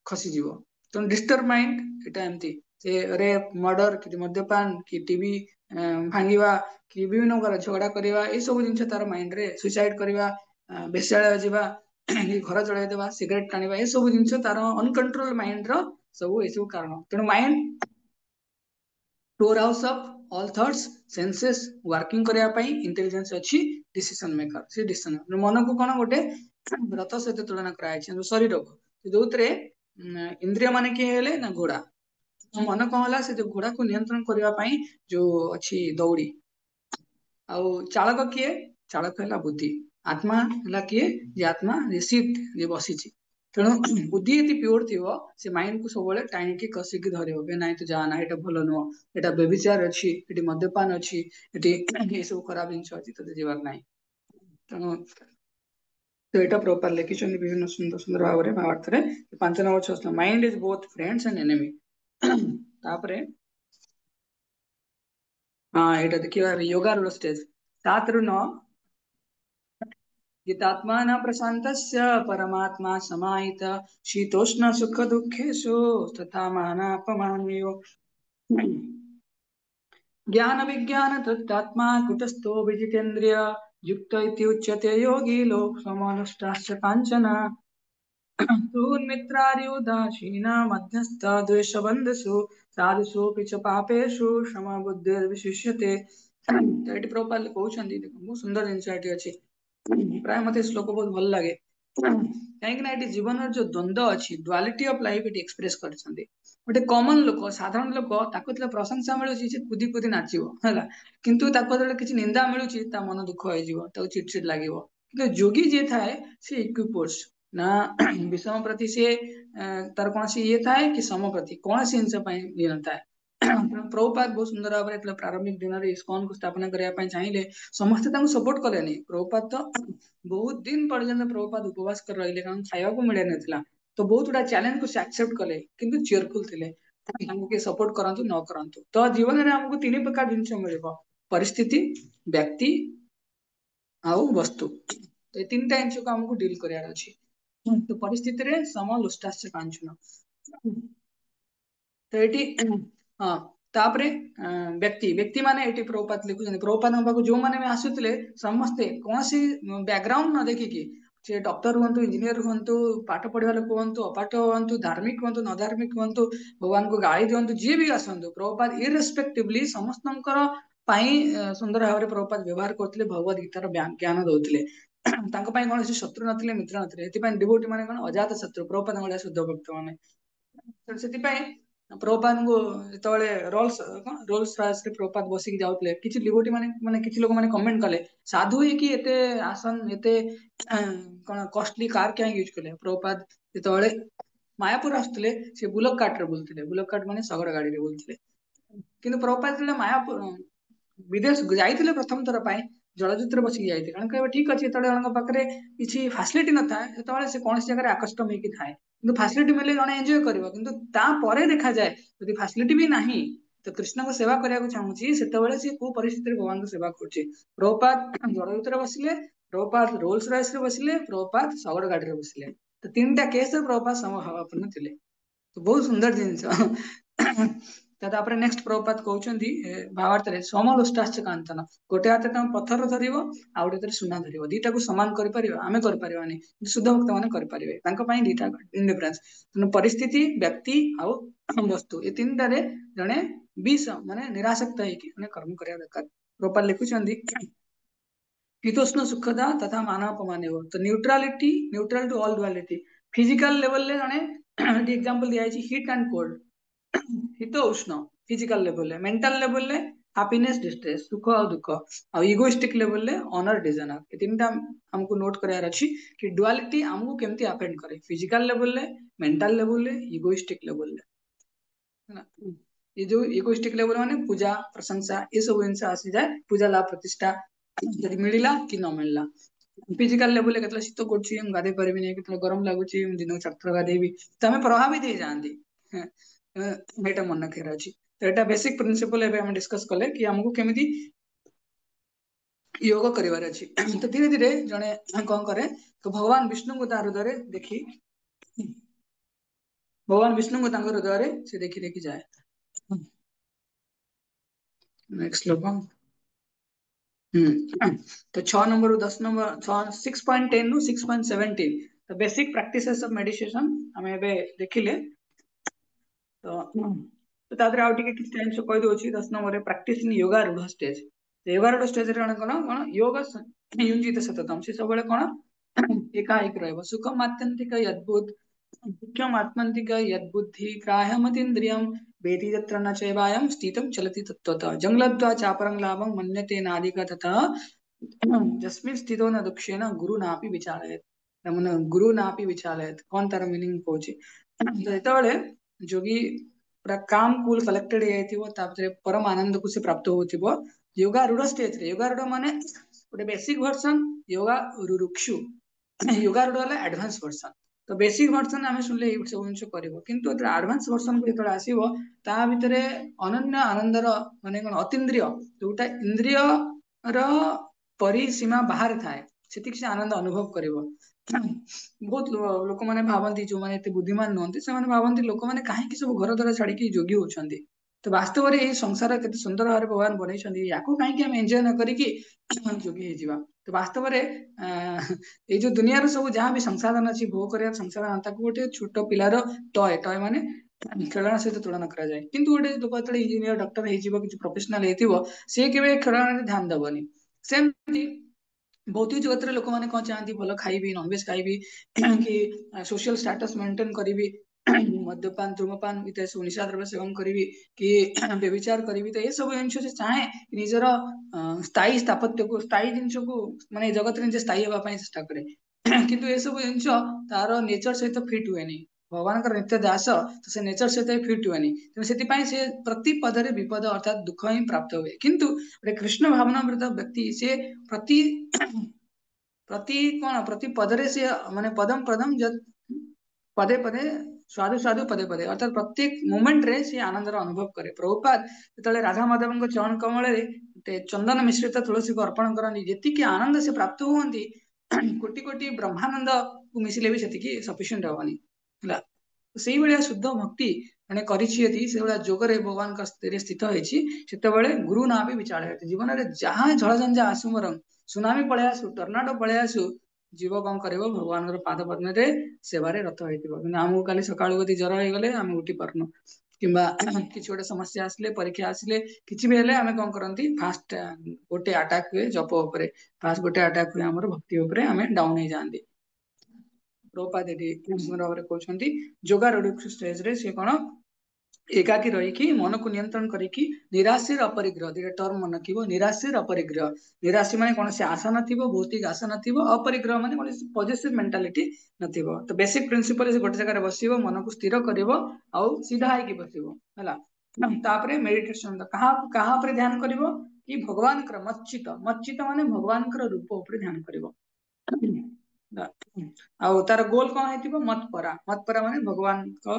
खसी जीवो। तो डिस्टर्ब माइंड एटा एमती, से रेप, मर्डर, कि मद्यपान, कि टीवी भांगिवा, कि विभिन्न प्रकार झगड़ा करवा, ये सब जिनस तार माइंड रे, सुसाइड करवा, बेश्यालय जीवा, घर चलाई देवा, सिगरेट टाणिबा, ये सब जिनस तार अनकंट्रोल माइंड रो सब ये सब कारण। तेणु mind store house of all thoughts, senses working करया पई इंटेलिजेंस अछि, डिसीजन मेकर से डिसीजन। मन को कोन गोटे रथ सहित तुलना कराई छै, शरीर को जोतरे इंद्रिय माने के हेले ना घोड़ा। मन कौन होला, से जो घोड़ा को नियंत्रण करया पई जो अछि दौड़ी। आउ चालक किए, चालक है बुद्धि। आत्मा है किए, जे आत्मा रिसीट जे बसी। तेणु बुद्धि यदि प्योर थी, से माइंड को सब टाणी कसिकी धरब, ना तो जाना ये भल नुह, ये बेविचार अच्छी, ये मद्यपान अच्छी, ये सब खराब जिन अच्छी, तो जीवार ना। तेणु तो यहाँ प्रपार लिखिं विभिन्न सुंदर सुंदर भाव में भावार्थ में 5 number 6 mind is both friends and enemy. तापरे हाँ ये देखिए योगा स्टेज 7 ରୁ 9 जितात्मा न प्रशांतस्य परमात्मा समाहित शीतोष्ण सुख दुखेषु तथा मानापमानयो ज्ञान विज्ञान तत्त्वात्मा कुटस्थो विजितेन्द्रिय युक्त इति उच्यते योगी लोक समानुष्टाश्च काञ्चन मित्रार्युदासीना मध्यस्थ द्वेषबन्धुषु साधुषु च पापेषु क्षमाबुद्धिर्विशिष्यते। तो ये प्रभुपाद कहउछन्ति, देखो बहुत सुंदर जिनस ये अछि। प्राय मते श्लोक बहुत भल लगे, कहीं जीवन जो द्वंद्व अच्छी, डुआलिटी ऑफ लाइफ ये एक्सप्रेस करछन्ति। गोटे कॉमन लोक, साधारण लोक, ताको जब प्रशंसा मिलुछि से कूदी कूदी नाचिबो हैला, किंतु ताको जब किछि निंदा मिलुछि ता मन दुख होई जीवो, ताको चिड़चिड़ लागिवो। किंतु जोगी जे थाए से इक्विपोर्स ना विषम प्रति से तार कौन सी ये थाए कि सम प्रति कौन सी हिंसा पाई ये न थाए। प्रभुपाद बहुत सुंदर भाव में प्रारंभिक दिन में इस्कॉन को स्थापना करने चाहिए, समस्ते सपोर्ट कले। प्रभुपाद तो बहुत दिन पर्यंत प्रभुपाद उपवास कर रही, कारण खाया को मिले ना, तो बहुत गुड़ा चैलेंज को से एक्सेप्ट कले, किंतु चीयरफुल थे, किए सपोर्ट करंतु न करंतु। तो जीवन में हमको 3 प्रकार जिनस मिल, परिस्थिति, व्यक्ति आउ वस्तु। तो ये 3टा जिनस को हमको डील करार अच्छी। तो परिस्थिति रे सम लुष्टाश्च कांचन। तो ये हाँ तापरे व्यक्ति व्यक्ति माने ये प्रभुपाद लिखुଛନ୍ତି, प्रभुपाद पाखु जो माने आसुଥିଲେ समस्ते कौन सी बैकग्राउंड न देखिकी, से डॉक्टर हुंतु, इंजीनियर हुंतु, पाठ पढ़िया लोक हुंतु, अपाठ हुंतु, धार्मिक हुंतु, न धार्मिक हुंतु, भगवान को गाली दियंतु, जी भी आसंतु, प्रभुपाद इरेस्पेक्टिवली समस्तंकर पाई सुंदर भाव में प्रभुपाद व्यवहार करथिले, भगवत गीतार ज्ञान दउथिले। तांको पाई कोन शत्रु नथिले, मित्र नथिले। एति पाई डिवोटी माने कोन अजात शत्रु, प्रभुपाद भलिया शुद्ध भक्त माने। सेति पाई ପ୍ରଭୁପାଦ को ଯେତେବେଳେ ରୋଲ୍ସ ରୟସ୍ ରେ ପ୍ରଭୁପାଦ ବସିକି ଯାଉଥିଲେ କିଛି ଲିବର୍ଟି ମାନେ କିଛି ଲୋକ ମାନେ କମେଣ୍ଟ କଲେ ସାଧୁ ହେଇକି ଏତେ ଆସନ ଏତେ କଣ କଷ୍ଟଲି କାର କାହିଁ ୟୁଜ କଲେ ପ୍ରଭୁପାଦ ଯେତେବେଳେ ମାୟାପୁର ଆସୁଥିଲେ ସେ ବୁଲକ କାର୍ଟରେ ବୁଲୁଥିଲେ ବୁଲକ କାର୍ଟ ମାନେ ଶଗଡ଼ ଗାଡିରେ ବୁଲୁଥିଲେ କିନ୍ତୁ ପ୍ରଭୁପାଦ ଯେତେବେଳେ ମାୟାପୁର ବିଦେଶ ଯାଇଥିଲେ ପ୍ରଥମ ଥର ପାଇଁ ଜଳଯୁତ୍ରରେ ବସିକି ଯାଇଥିଲେ କାରଣ କହିବେ ଠିକ ଅଛି ଯେତେବେଳେ ଜଣଙ୍କ ପାଖରେ କିଛି ଫାସିଲିଟି ନଥାଏ ସେତେବେଳେ ସେ କୌଣସି ଜାଗାରେ ଆକଷ୍ଟ ହେଇକି ଥାଏ କିନ୍ତୁ ଫାସିଲିଟି ମିଳିଲେ ଜଣେ ଏନ୍ଜୟ କରିବ କିନ୍ତୁ ତାପରେ ଦେଖାଯାଏ ଯଦି ଫାସିଲିଟି ବି ନାହିଁ ତ କୃଷ୍ଣଙ୍କ ସେବା କରିବାକୁ ଚାହୁଁଛି ସେତେବେଳେ ସିଏ କୋଉ ପରିସ୍ଥିତିରେ ଭଗବାନଙ୍କ ସେବା କରୁଛି ପ୍ରଭୁପାଦ ଜଳଯୁତ୍ରରେ ବସିଲେ ପ୍ରଭୁପାଦ ରୋଲ୍ସ ରୟସ୍ ରେ ବସିଲେ ପ୍ରଭୁପାଦ ଶଗଡ଼ ଗାଡିରେ ବସିଲେ ତ ତିନିଟା କେସରେ ପ୍ରଭୁପାଦ ସମଭାବାପନ୍ନ ଥିଲେ ବହୁତ ସୁନ୍ଦର ଜିନିଷ ତାପରେ ନେକ୍ସଟ ପ୍ରଭୁପାଦ କହୁଛନ୍ତି ଭାବାର୍ଥରେ ସମଦୃଷ୍ଟାଶ୍ଚ କାଞ୍ଚନ ଗୋଟେ ହାତରେ ତମେ ପଥର ଧରିବ ଆଉ ଗୋଟେ ହାତରେ ସୁନା ଧରିବ ଦିଟାକୁ ସମାନ କରିପାରିବା ଆମେ କରିପାରିବାନି ଶୁଦ୍ଧ ଭକ୍ତ ମାନେ କରିପାରିବେ ତାଙ୍କ ପାଇଁ ଦିଟା ଇଣ୍ଡିଫରେନ୍ସ ତେଣୁ ପରିସ୍ଥିତି ବ୍ୟକ୍ତି ଆଉ ବସ୍ତୁ ଏ ତିନିଟାରେ ଜଣେ ମାନେ ନିରାସକ୍ତ ହେଇକି ମାନେ କର୍ମ କରିବା ଦରକାର ପ୍ରଭୁପାଦ ଲେଖୁଛନ୍ତି शीतोष्ण सुखदा तथा मानवपमान तो neutrality neutral to all duality physical level ले जने एग्जांपल दिया है हीट एंड कोल्ड शीत उष्ण फिजिकल लेवल ले मेंटल लेवल ले हैप्पीनेस डिस्ट्रेस सुख और दुख और इगोइस्टिक लेवल ले ऑनर डिजायर ये तीनटा हमको नोट करार अछि कि डुअलिटी हमको केमती अफेक्ट करे फिजिकल लेवल ले मेंटल लेवल ले इगोइस्टिक लेवल ले ये जो इगोइस्टिक लेवल माने पूजा प्रशंसा ये सब जिनसे आसी जाए पूजा लाभ प्रतिष्ठा ଯଦି ମିଳିଲା କି ନ ମିଳିଲା ଫିଜିକାଲ ଲେଭେଲରେ କେତେବେଳେ ଶୀତ କରୁଛି ମୁଁ ଗାଧେଇ ପାରିବିନି କେତେବେଳେ ଗରମ ଲାଗୁଛି ମୁଁ ଦିନକୁ 4 ଥର ଗାଧେଇବି ତ ଆମେ ପ୍ରଭାବିତ ହେଇଯାଆନ୍ତି ଏଇଟା ମନେ ରଖିବାର ଅଛି ତ ଏଇଟା ବେସିକ ପ୍ରିନ୍ସିପଲ ଏବେ ଆମେ ଡିସ୍କସ କଲେ କି ଆମକୁ କେମିତି ୟୋଗ କରିବାର ଅଛି ତ ଧୀରେ ଧୀରେ ଜଣେ କଣ କରେ ତ ଭଗବାନ ବିଷ୍ଣୁଙ୍କୁ ତା ହୃଦୟରେ ଦେଖି ଭଗବାନ ବିଷ୍ଣୁଙ୍କୁ ତାଙ୍କ ହୃଦୟରେ ସେ ଦେଖି ଦେଖି ଯାଏ ନେକ୍ସଟ ଶ୍ଲୋକ तो 6 नंबर 10 नंबर 6.10 ରୁ 6.17 तो बेसिक प्रैक्टिसेस ऑफ मेडिटेशन हमें एबे देखिले तो तादरे आउ टिके किछ टाइम से कहि दोछि 10 नंबर रे प्रैक्टिस इन योगा रूढ़ स्टेज योगा रूढ़ स्टेज रे कोन योग युंजित सततम से सबले कोन एकाएक रहबो सुख मात्यंतिक अद्भुत मुख्यम आत्मंतिक यद्बुद्धि ग्राह्यमतीन्द्रियम वेदी यत्र न चैवायं स्थितं चलति तत्त्वतः जंगलद्वा चापरं लाभं मन्यते नादिक ततः जस्मिन् स्थितो न दुःखेन गुरु नापि विचारयेत् ମାନେ ଗୁରୁ ନାପି ବିଚାଳୟତ କଣ ତାର ମିନିଂ କହୁଛି ଯେତେବେଳେ ଯୋଗୀ ପୁରା କାମ କୁଲ କଲେକ୍ଟେଡ ହେଇଯାଇଥିବ ତାପରେ ପରମ ଆନନ୍ଦକୁ ସେ ପ୍ରାପ୍ତ ହଉଥିବ ୟୋଗା ରୁଢ ଷ୍ଟେଜରେ ୟୋଗା ରୁଢ ମାନେ ଗୋଟେ ବେସିକ ଭର୍ସନ ୟୋଗା ରୁରୁକ୍ଷୁ ୟୋଗା ରୁଢ ହେଲା ଆଡଭାନ୍ସ ଭର୍ସନ ତ ବେସିକ ଭର୍ସନ ଆମେ ଶୁଣିଲେ ଏଇ ସବୁ ଜିନିଷ କରିବ କିନ୍ତୁ ଯେତେବେଳେ ଆଡଭାନ୍ସ ଭର୍ସନକୁ ଯେତେବେଳେ ଆସିବ ତା ଭିତରେ ଅନନ୍ୟ ଆନନ୍ଦର ମାନେ କଣ ଅତୀନ୍ଦ୍ରିୟ ଯୋଉଟା ଇନ୍ଦ୍ରିୟ ର ପରିସୀମା ବାହାରେ ଥାଏ ସେତିକି ସେ ଆନନ୍ଦ ଅନୁଭବ କରିବ ବହୁତ ଲୋକମାନେ ଭାବନ୍ତି ଯୋଉମାନେ ଏତେ ବୁଦ୍ଧିମାନ ନୁହନ୍ତି ସେମାନେ ଭାବନ୍ତି ଲୋକମାନେ କାହିଁକି ସବୁ ଘର ଦ୍ୱାରା ଛାଡିକି ଯୋଗୀ ହଉଛନ୍ତି ତ ବାସ୍ତବରେ ଏଇ ସଂସାର କେତେ ସୁନ୍ଦର ଭାବରେ ଭଗବାନ ବନେଇଛନ୍ତି ୟାକୁ କାହିଁକି ଆମେ ଏନ୍ଜୟ ନ କରିକି ଯୋଗୀ ହେଇଯିବା ତ ବାସ୍ତବରେ ଏଇ ଯୋଉ ଦୁନିଆର ସବୁ ଯାହା ବି ସଂସାଧନ ଅଛି ଭୋଗ କରିବା ସଂସାଧନ ତାକୁ ଗୋଟେ ଛୋଟ ପିଲାର ଟୟ ମାନେ ଖେଳନା ସହିତ ତୁଳନା କରାଯାଏ କିନ୍ତୁ ଗୋଟେ ଲୋକ ଯେତେବେଳେ ଇଞ୍ଜିନିୟର ଡକ୍ଟର ହେଇଯିବ କିଛି ପ୍ରଫେସନାଲ ହେଇଥିବ ସିଏ କେବେ ଖେଳନାରେ ଧ୍ୟାନ ଦବନି ସେମିତି ଭୌତିକ ଜଗତରେ ଲୋକମାନେ କଣ ଚାହାନ୍ତି ଭଲ ଖାଇବି ନନଭେଜ ଖାଇବି କି ସୋସିଆଲ ଷ୍ଟାଟସ ମେଣ୍ଟେନ କରିବି ମଦ୍ୟପାନ ଧୂମପାନ ଇତ୍ୟାଦି ସବୁ ନିଶା ଦ୍ରବ୍ୟ ସେବନ କରିବି କି ବ୍ୟଭିଚାର କରିବି ତ ଏସବୁ ଜିନିଷ ସେ ଚାହେଁ ନିଜର ସ୍ଥାୟୀ ସ୍ଥାପତ୍ୟକୁ ସ୍ଥାୟୀ ଜିନିଷକୁ ମାନେ ଜଗତରେ ନିଜେ ସ୍ଥାୟୀ ହେବା ପାଇଁ ଚେଷ୍ଟା କରେ କିନ୍ତୁ ଏସବୁ ଜିନିଷ ତାର ନେଚର ସହିତ ଫିଟ୍ ହୁଏନି ଭଗବାନଙ୍କର ନିତ୍ୟ ଦାସ ତ ସେ ନେଚର ସହିତ ଫିଟ୍ ହୁଏନି ତେଣୁ ସେଥିପାଇଁ ସେ ପ୍ରତି ପଦରେ ବିପଦ ଅର୍ଥାତ ଦୁଃଖ ହିଁ ପ୍ରାପ୍ତ ହୁଏ କିନ୍ତୁ ଗୋଟେ କୃଷ୍ଣ ଭାବନାମୃତ ବ୍ୟକ୍ତି ସେ ପ୍ରତି ପ୍ରତି ପଦରେ ସେ ମାନେ ପଦମ ପଦମ ପଦେ ପଦେ ସ୍ୱାଦୁ ସ୍ୱାଦୁ ପଦେ ପଦେ ଅର୍ଥାତ ପ୍ରତ୍ୟେକ ମୋମେଣ୍ଟ ରେ ସେ ଆନନ୍ଦର ଅନୁଭବ କରେ ପ୍ରଭୁପାଦ ଯେତେବେଳେ ରାଧା ମାଧବଙ୍କ ଚରଣ କମଳରେ ଚନ୍ଦନ ମିଶ୍ରିତ ତୁଳସୀକୁ ଅର୍ପଣ କରନ୍ତି ଯେତିକି ଆନନ୍ଦ ସେ ପ୍ରାପ୍ତ ହୁଅନ୍ତି କୋଟି କୋଟି ବ୍ରହ୍ମାନନ୍ଦକୁ ମିଶିଲେ ବି ସେତିକି ସଫିସିଏଣ୍ଟ ହବନି ହେଲା ସେଇଭଳିଆ ଶୁଦ୍ଧ ଭକ୍ତି ମାନେ କରିଛି ଯଦି ସେଇଭଳିଆ ଯୋଗରେ ଭଗବାନଙ୍କ ସ୍ଥିତିରେ ସ୍ଥିତ ହେଇଛି ସେତେବେଳେ ଗୁରୁ ନାଁ ବି ବିଚାର ଜୀବନରେ ଯାହା ଝଳଝଞ୍ଝା ଆସୁ ମୋର ସୁନାମି ପଳେଇ ଆସୁ ଟର୍ନାଡୋ ପଳେଇ ଆସୁ ଜୀବ କଣ କରିବ ଭଗବାନଙ୍କର ପାଦ ପଦ୍ମରେ ସେବାରେ ରତ ହେଇଥିବ କିନ୍ତୁ ଆମକୁ କାଲି ସକାଳୁ ଯଦି ଜ୍ୱର ହେଇଗଲେ ଆମେ ଉଠି ପାରୁନୁ କିମ୍ବା କିଛି ଗୋଟେ ସମସ୍ୟା ଆସିଲେ ପରୀକ୍ଷା ଆସିଲେ କିଛି ବି ହେଲେ ଆମେ କଣ କରନ୍ତି ଫାଷ୍ଟ ଗୋଟେ ଆଟାକ ହୁଏ ଜପ ଉପରେ ଫାଷ୍ଟ ଗୋଟେ ଆଟାକ ହୁଏ ଆମର ଭକ୍ତି ଉପରେ ଆମେ ଡାଉନ ହେଇଯାଆନ୍ତି ପ୍ରଭୁପାଦ ଏଠି ଭାବରେ କହୁଛନ୍ତି ଯୋଗା ଷ୍ଟେଜରେ ସେ କଣ एकाकी रही मन को नियंत्रण करी निराशीर अपरिग्रह दुटा टर्म मन रखिबो निराशीर अपरिग्रह निराशी माने कौन से आशा नथिबो भौतिक आशा नथिबो अपरिग्रह माने कौन पॉजिटिव मेंटालिटी नथिबो तो बेसिक प्रिंसिपल से गोटे जगह बसिबो मन को स्थिर करिवो आ सीधा है कि बसिबो हला तापरे मेडिटेशन कहा कहा पर ध्यान करिवो कि भगवान कर मच्चित मच्चित माने भगवान कर रूप ऊपर ध्यान करिवो आ तार गोल कौन है मत परा माने भगवान को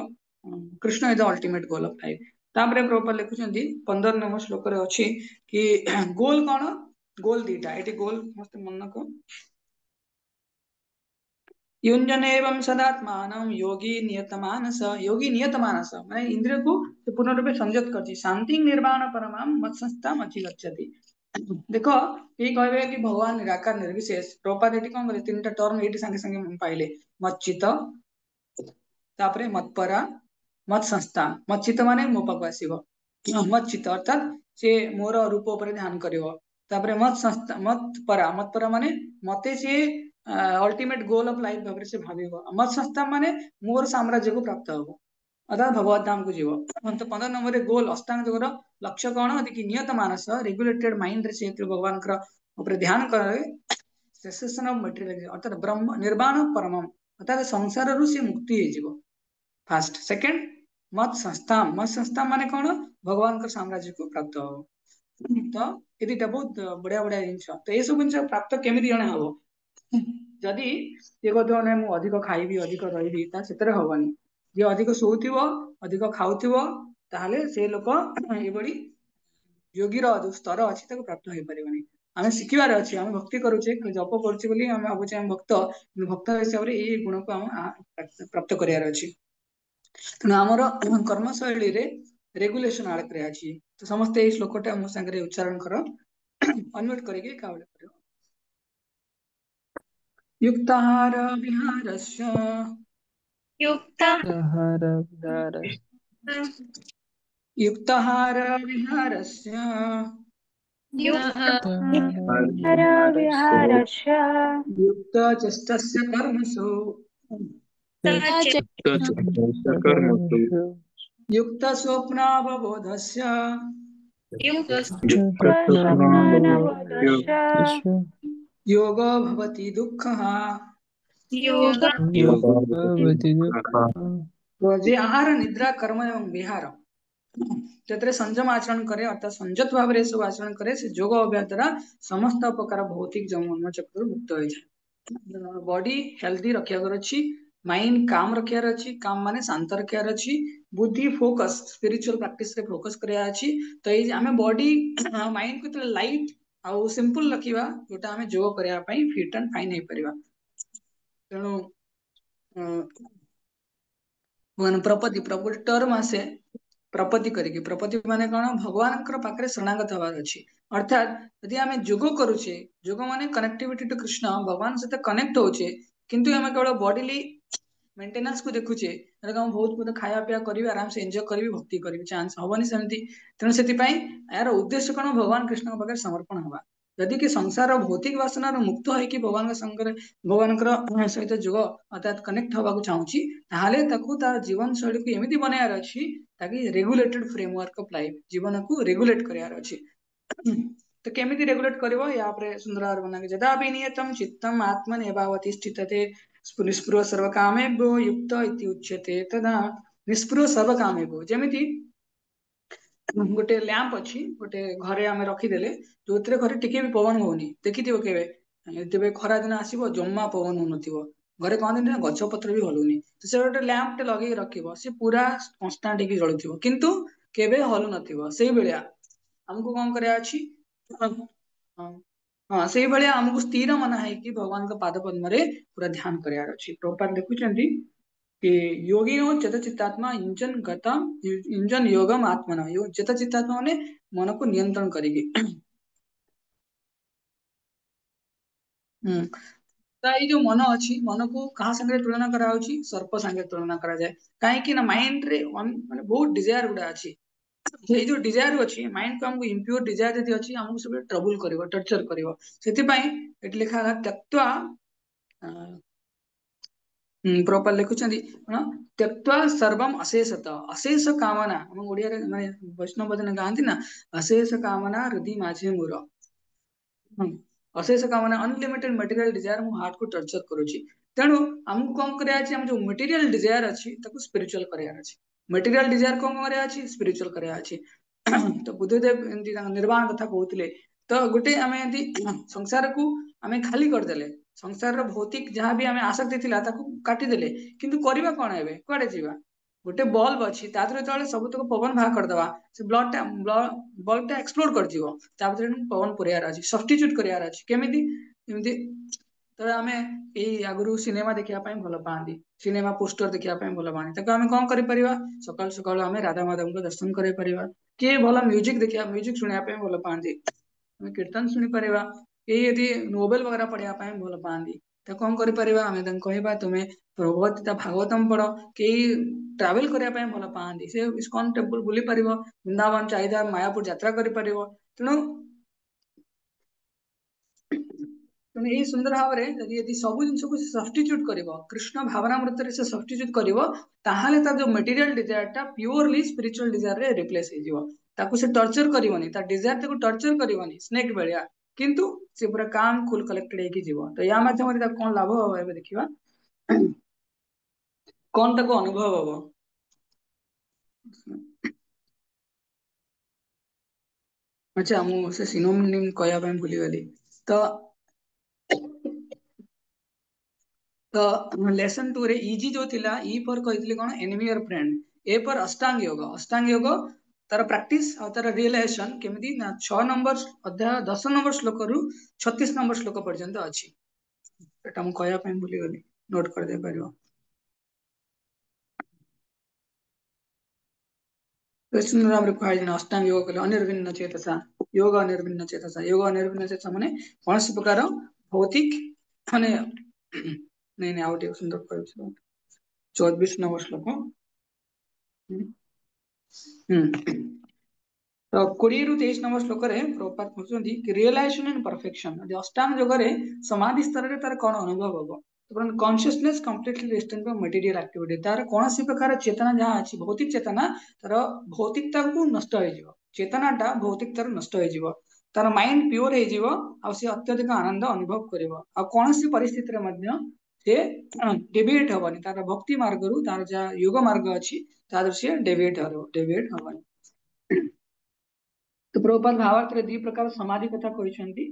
Krishna is the ultimate goal of life तापरे प्रॉपर लिखुचंदी 15 नंबर श्लोक रे अछि कि गोल कौन गोल दीटा एटी गोल मस्त मन को युञ्जन एवं सदात्मानं योगी नियतमानस माने इंद्रिय को पूर्ण रूपे संयत करछि शांति निर्वाण परमां मत संस्था मचि गच्छति देखो ये कहबे कि भगवान निराकार निर्विशेष प्रपात एटी कोन करे तीनटा टर्म एटी संगे संगे मन पाइले मच्चित तापरे मत्परा मत संस्था मच्चित माने मो पाक आसीबो मच्चित अर्थात से मोर रूप ऊपर ध्यान करिवो तापरे मत संस्था मत परा माने मते से अल्टीमेट गोल ऑफ लाइफ भाବରେ से भाबिबो मत संस्था माने मोर साम्राज्य को प्राप्त हबो अर्थात भगवत धाम को जीव तो 15 नंबर रे गोल अष्टांग योगर लक्ष्य कौन है कि नियत मानस रेगुलेटेड माइंड रे से भगवान कर ऊपर ध्यान करे सेसेशन ऑफ मटेरियल अर्थात ब्रह्म निर्वाण परमम अर्थात संसार रु से मुक्ति हे जीव फास्ट सेकंड मत संस्था माने कौन भगवान का साम्राज्य को प्राप्त हो तो ये बहुत बढ़िया बढ़िया जिन तो ये सब जिन प्राप्त केमी जन हम जदि ये कहते ना मुझे अधिक खाइबी अधिक रही से हबनी जी अधिक शोव अधिक खाऊ ताहले से लोक ये योगी जो स्तर अच्छी प्राप्त हो पारे आम शिखार अच्छे आम भक्ति करुचे जप करुचे आम भावुचे आम भक्त भक्त हिसाब से ये गुण को आम प्राप्त करार अच्छी तेणु आमर कर्मशैली रे रेगुलेशन आड़ कर तो समस्ते ये श्लोकटा मो सांगे उच्चारण कर अनम्यूट करके कावले करियो युक्ताहार विहारस्य युक्त आहार विहारः युक्ताहार विहारस्य युक्त आहार विहारस्य विहारस्य युक्तचेष्टस्य कर्मसु कर्मसु युक्तस्वप्नावबोधस्य स्वप्नानवदस्य युक्तस्वप्नावबोधस्य योगो भवति दुःखः योग योगो भवति दुःखः तो जे आहार निद्रा कर्म एवं विहार तत्र संयम आचरण करे अर्थात संयत भाव रे सब आचरण करे से योग अभ्यास द्वारा समस्त प्रकार भौतिक जन्म चक्र मुक्त हो जाए बॉडी हेल्दी रखियार अच्छी माइंड काम रखियार अच्छी काम माने शांत रखियार अच्छी बुद्धि फोकस स्पिरिचुअल प्रैक्टिस रे फोकस करिया अच्छी तो ये आमे बॉडी माइंड को लाइट आउ सिंपल रखिबा जोटा आमे जोग करिया पई फिट एंड फाइन हे परिबा तेणु प्रपति प्रपति टर्म आसे प्रपति करिकी प्रपति माने कौन भगवान पाखे शरणागत हबार अच्छी अर्थात यदि आम जोग करुचे जोग माने कनेक्टिविटी टू कृष्ण भगवान सहित कनेक्ट होचे किंतु आम केवल बॉडीली मेंटेनेंस को देखुचे बहुत बहुत खाया पीया करी आराम से एंजॉय करी भक्ति करी चांस हबनी सेमती तेणु से यार उद्देश्य कौन भगवान कृष्ण पाखे समर्पण हवा यदि कि संसार भौतिक वासना मुक्त होइकी भगवान संगे भगवान सहित जोग अर्थात कनेक्ट हवा चाहूँगी ताहले ताकू तार जीवन शैली को एमती बनायार अच्छी ताकि रेगुलेटेड फ्रेमवर्क ऑफ लाइफ जीवन को रेगुलेट करार अच्छी तो केमिति रेगुलेट करिवो या पर सुंदर बना के यदा विनियतम चित्तम आत्मन एवावति स्थितते निस्पृह सर्वकामेभ्यो युक्त इति उच्यते तदा निस्पृह सर्वकामेभ्यो जेमिति गोटे लैंप अच्छी गोटे घरे आम रखीदेले जो घरे टिके भी पवन होनी देखि केवे खरा दिन आसो जमा पवन हो घरे कहते गछ पत्र भी हलुनी तो से गोटे लैंप टे लगे रखिब सी पूरा कन्स्टाट जलुव किंतु केवे हलु नथिबो सेही बेलिया हमको कौन कराया अच्छी हाँ से भाया आमको स्थिर मना है कि भगवान का पाद पद्म रे पूरा ध्यान करार अच्छी प्रभुपाद लिखुचंदी कि योगिनो चित्तात्मा इंजन गतम इंजन योगम आत्मना चित्तात्मा ने मन को नियंत्रण करेगी ये जो मन अच्छी मन को कहा संगे तुलना करा सर्प संगे तुलना करा जाए कहीं ना माइंड रे माने बहुत डिजायर गुड़ा अच्छी ये जो डिजायर अच्छी माइंड को हमको इम्प्योर डिजायर यदि अच्छी हमको सब ट्रबल करिवो टर्चर करिवो सेति पई एट लिखा है त्यक्त्वा प्रॉपर लिखुଛନ୍ତି କଣ त्यक्त्वा सर्वम अशेषत अशेष कामना हम ओडिया रे माने वैष्णव भजन गांती ना अशेष कामना हृदय माझे मोर अशेष कामना अनलिमिटेड मटेरियल डिजायर मु हार्ट को टर्चर करूची तेणु हमको कौन करे अछि हम जो मटेरियल डिजायर अछि ताको स्पिरिचुअल करे अछि मटेरियल डिजायर कौन करे अछि स्पिरिचुअल करे अछि तो बुद्धदेव एंती निर्वाण कथा कहउतले तो गुटे आमे एंती संसार को आमे खाली कर देले संसार रो भौतिक जहां भी आमे आसक्ति थिला ताको काटी देले किंतु करिबा कोन हेबे कोडे जीवा गोटे बल्ब अछि ता देहरे तळे सब तक पवन बाहा कर दवा से बल्ब टा एक्सप्लोड कर जीवो ता भीतर पवन पुरियार अछि सब्स्टिट्यूट करियार अछि केमिति एमिति तो आमे एई आगुरु सिनेमा देखिया पई भलो पांदी सिनेमा पोस्टर देखिया पई भलो पानी ताको आमे कोन करि परिबा सकाळ सकाळ आमे राधा माधव को दर्शन करि परिबा के भलो म्यूजिक देखिया म्यूजिक सुनिया पई भलो पांदी आमे कीर्तन सुनि परिबा ए यदि नोवेल वगैरह पढ़िया पई भलो पांदी तो कोन करि परिबा आमे तन कहबा तुमे भगवत भागवतम पढ़ के ट्रैवल करिया पई भलो पांदी से इस्कॉन टेम्पल बुली परिबो वृंदावन चाइदा मायापुर यात्रा करि परिबो तेणु ତେଣୁ ଏଇ ସୁନ୍ଦର ଭାବରେ ଯଦି ସବୁ ଜିନିଷକୁ ସବଷ୍ଟିଚ୍ୟୁଟ କରିବ କୃଷ୍ଣ ଭାବନା ମୃତରେ ସେ ସବଷ୍ଟିଚ୍ୟୁଟ କରିବ ତାହେଲେ ତାର ଯୋଉ ମେଟେରିଆଲ ଡିଜାୟାର ଟା ପ୍ୟୁରଲି ସ୍ପିରିଚୁଆଲ ଡିଜାୟାର ରେ ରିପ୍ଲେସ ହେଇଯିବ ତାକୁ ସେ ଟର୍ଚର କରିବନି ତା ଡିଜାୟାର ତାକୁ ଟର୍ଚର କରିବନି ସ୍ନେକ୍ ଭଳିଆ କିନ୍ତୁ ସେ ପୁରା କାମ କୁଲ କଲେକ୍ଟେଡ ହେଇକି ଯିବ ତ ୟା ମାଧ୍ୟମରେ ତାକୁ କଣ ଲାଭ ହବ ଏବେ ଦେଖିବା କଣ ତାକୁ ଅନୁଭବ ହବ ଆଚ୍ଛା ମୁଁ ସେ ସିନୋନିମ କହିବା ପାଇଁ ଭୁଲିଗଲି ତ तो लेसन 2 रे इजी जो थिला ई पर कहितले कोन एनिमी और फ्रेंड ए पर अष्टांग योग तार प्रैक्टिस और तार रियलाइजेशन केमिति ना 6 नंबर अध्याय 10 नंबर श्लोक रु 36 नंबर श्लोक पर्यंत अछि एटा हम कहया ପାଇଁ भूली गली नोट कर दे परियो कृष्ण राम रे कहै दिन अष्टांग योग कले अनिर्विन्न चेतसा योग अनिर्विन्न चेतसा माने कौन प्रकार भौतिक माने नहीं नहीं आउट सुंदर कहै 24 नंबर श्लोक तो 20 रु 23 नंबर श्लोक रे प्रपात कहउछन्ती कि रियलाइजेशन एंड परफेक्शन जे अष्टांग योग रे समाधि स्तर रे तार कोन अनुभव होबो तो कॉन्शियसनेस कंप्लीटली रेस्टेन पर मटेरियल एक्टिविटी तार कोनसी प्रकार चेतना जहां अछि भौतिक चेतना तार भौतिकता को नष्ट हो जिवो चेतना टा भौतिकता नष्ट हो जिवो तार माइंड प्योर हो जिवो आ से अत्यधिक आनंद अनुभव करिवो आ कोनसी परिस्थिति रे मध्य से डेविएट हबनी तार भक्ति मार्ग रु तार जा योग मार्ग अछि तार से डेविएट हबनी तो प्रभुपाद भावार्थ रे दी प्रकार समाधि कथा कहउछन्ती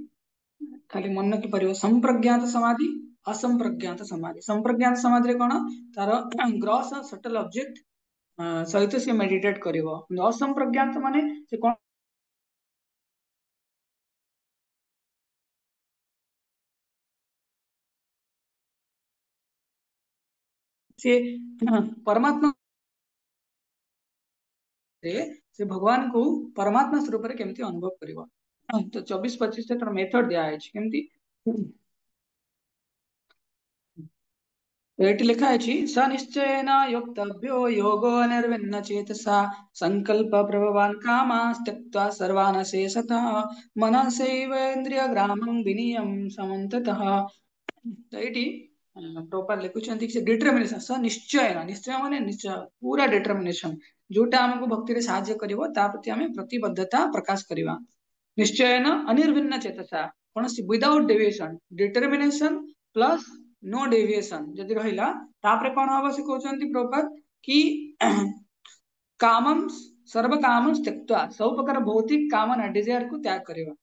खाली मन की परिव संप्रज्ञात समाधि असंप्रज्ञात समाधि संप्रज्ञात समाधि रे कोन तार ग्रॉस सटल ऑब्जेक्ट सहित से मेडिटेट करिवो असंप्रज्ञात माने से कोन से परमात्मा रे से भगवान को परमात्मा स्वरूप रे केमती अनुभव करिवो तो 24-25 से तर मेथड दिया है केमती एटी लिखा है स निश्चयेन योक्तव्यो योगो निर्विन्न चेतसा संकल्प प्रभवान कामान् त्यक्त्वा सर्वान् शेषतः मनसैवेन्द्रिय ग्रामं विनियम समन्ततः तो एटी प्रॉपर लिखुछन्ती कि डिटरमिनेशन स निश्चयेन निश्चय माने निश्चय पूरा डिटरमिनेशन जोटा हमको भक्ति रे सहाय्य करिवो ता प्रति हमें प्रतिबद्धता प्रकाश करिवा निश्चयेन अनिर्विन्न चेतसा कोनसी without deviation determination plus no deviation जदि रहिला तापरे कोन हबो से कहउछन्ती प्रॉपर कि कामम सर्व कामम त्यक्त्वा सब प्रकार भौतिक कामना डिजायर को त्याग करिवा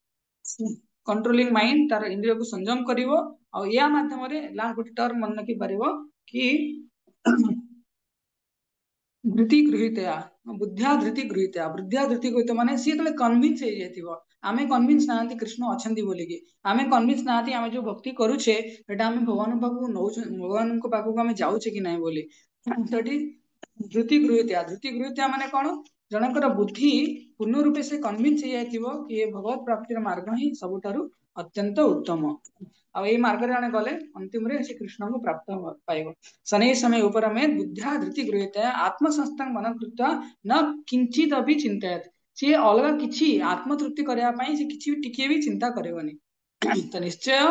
कंट्रोलिंग माइंड तार इंद्रिय को संयम करिवो आ या माध्यम रे ला गुड टर्म मन की परिवो कि धृति गृहीतया बुद्ध्या धृति गृहीतया बुद्ध्या धृति गृहीत माने सी तले कन्विंस हे जेतिबो आमे कन्विंस नांती कृष्ण अछंती बोली कि आमे कन्विंस नांती आमे जो भक्ति करूछे एटा आमे भगवान पाखु नौ भगवान को पाखु आमे जाउछे कि नै बोली तटी धृति गृहीतया माने कोन जनकर बुद्धि पूर्ण रूपे से कन्विंस हे जाइतिबो कि भगवत प्राप्तिर मार्ग ही सबुठारु अत्यंत उत्तम आ ए मार्ग रे आने गले अंतिम रे श्री कृष्ण को प्राप्त पाइबो शनै समय ऊपर में बुद्ध्या धृति गृहीत आत्म संस्थान मन कृत्वा न किंचित अभी चिंतायत से अलग किछि आत्म तृप्ति करया पई से किछि टिके भी चिंता करबनी तो निश्चय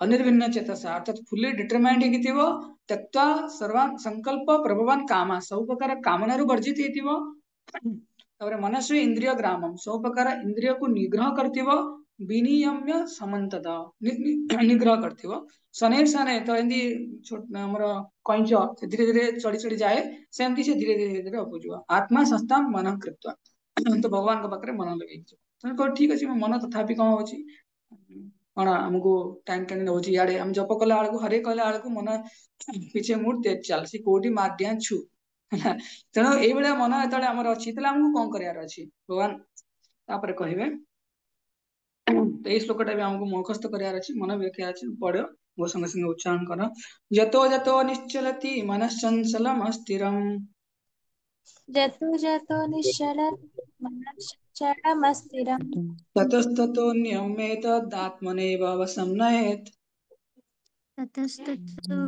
अनिर्भिन्न चेतसा अर्थात फुल्ली डिटरमाइंड ହେଇକି ଥିବ त्यक्त्वा सर्वान् संकल्प प्रभवान् कामा सब प्रकार कामना ରୁ ବର୍ଜିତ ହେଇଥିବ ତାପରେ मनस्वी इंद्रिय ग्रामम सब प्रकार इंद्रिय को निग्रह करथिବ विनियम्य समन्तत निग्रह करथिବ शनै शनै तो एंदी हमर कइंच धीरे धीरे चढ़ी चढ़ी जाए सेमती से धीरे धीरे धीरे अपुजिव आत्मा संस्था मन कृत्वा तो भगवान के पाखरे मन लगे तने को ठीक अछि मन तथापि कम होछि कौन आमको टाइम टाइम नौछि याडे हम जप कला आलको हरे कला आलको मन पीछे मुड़ तेज चल सी कोडी मार दिया छु तेणु एई बेला मन एतले हमर अछि तले हमको कोन करियार अछि भगवान तापर कहिबे तो ये श्लोकटा भी हमको मुखस्थ करियार अछि मन व्याख्या अछि पढो वो संग संग उच्चारण कर जतो जतो निश्चलति मनश्चंचलम अस्थिरम जतो जतो निश्चल मनश्चलमस्थिरम् ततस्ततो नियमेतदात्मनैव वशं नयेत् ततस्ततो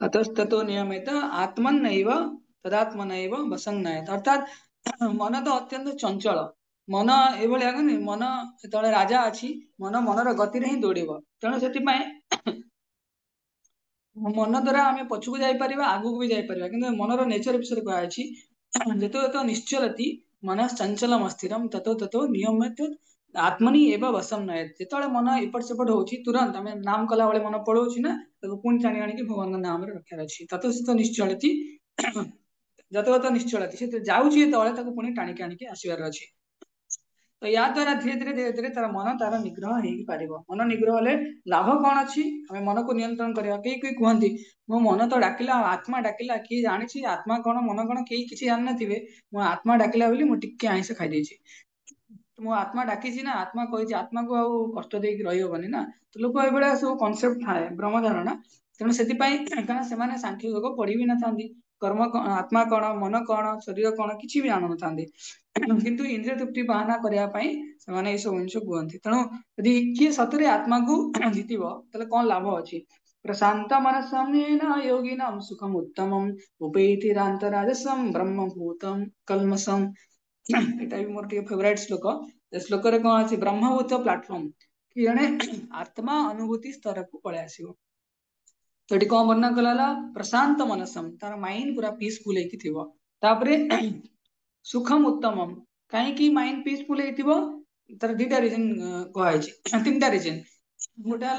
ततस्ततो नियमेत आत्मनैव तदात्मनैव वशं नयेत् अर्थात मन तो अत्यंत चंचल मन एभलिया कि मन जेतବେଳେ राजा अछि मन मनर गति रे ही दौड़िब तेणु सेति मन द्वारा आम पछकू जापर आगू भी जापर कि मनर नेचर विषय कहुई जतो जतो निश्चलती मन चंचलम अस्थिरम ततो ततो नियमित आत्मनि एवं वशम नयेत जिते मन एपट सेपट हो तुरंत आम नाम कला बेले मन पड़ोसी ना पुणी टाणी आनिक भगवान नाम रखार अच्छी ततो सत निश्चलती जत जत निश्चलती से जाऊँगी तले पुणी टाणिक आनिक आसबार अच्छी तो या द्वारा धीरे धीरे धीरे धीरे तार मन तार निग्रह हो पार मन निग्रह हेले लाभ कौन अच्छी आम मन को नियंत्रण करवा कई कहती मो मन तो डाकिला आत्मा डाकिला किए जानी आत्मा कौन मन कौन कई किसी जान थे मो आत्मा डाकिला बोली मुझे आइंस खाई मो आत्मा डाकी ना आत्मा कही आत्मा को आउ कष्ट देकी रही हबनी ना तो लोक ये सब कनसेप्ट थाए ब्रह्म धारणा तेणु से सांख्य योग पढ़ी भी ना था कर्म आत्मा कौन मन कौन शरीर कौन किसी भी जान ना किंतु इंद्रिय तृप्ति बहाना करने ये सब जिन कहते तेणु यदि किए सतरे आत्मा को जीतब तेल कौन लाभ अच्छी प्रशांत मनसम योगिनम सुखम उत्तम उपैति राजसम ब्रह्मभूतम कलमसम एटा भी मोर फेवरेट श्लोक श्लोक कौन अच्छी ब्रह्मभूत प्लाटफर्म कि जड़े आत्मा अनुभूति स्तर को पलि आसो तो ये कौन वर्णन कला प्रशांत मनसम तार माइंड पूरा पीसफुल होपर सुखम उत्तम कहीं माइंड पीसफुल तार दुटा रिजन कहुई तीन टा रिजन गोटे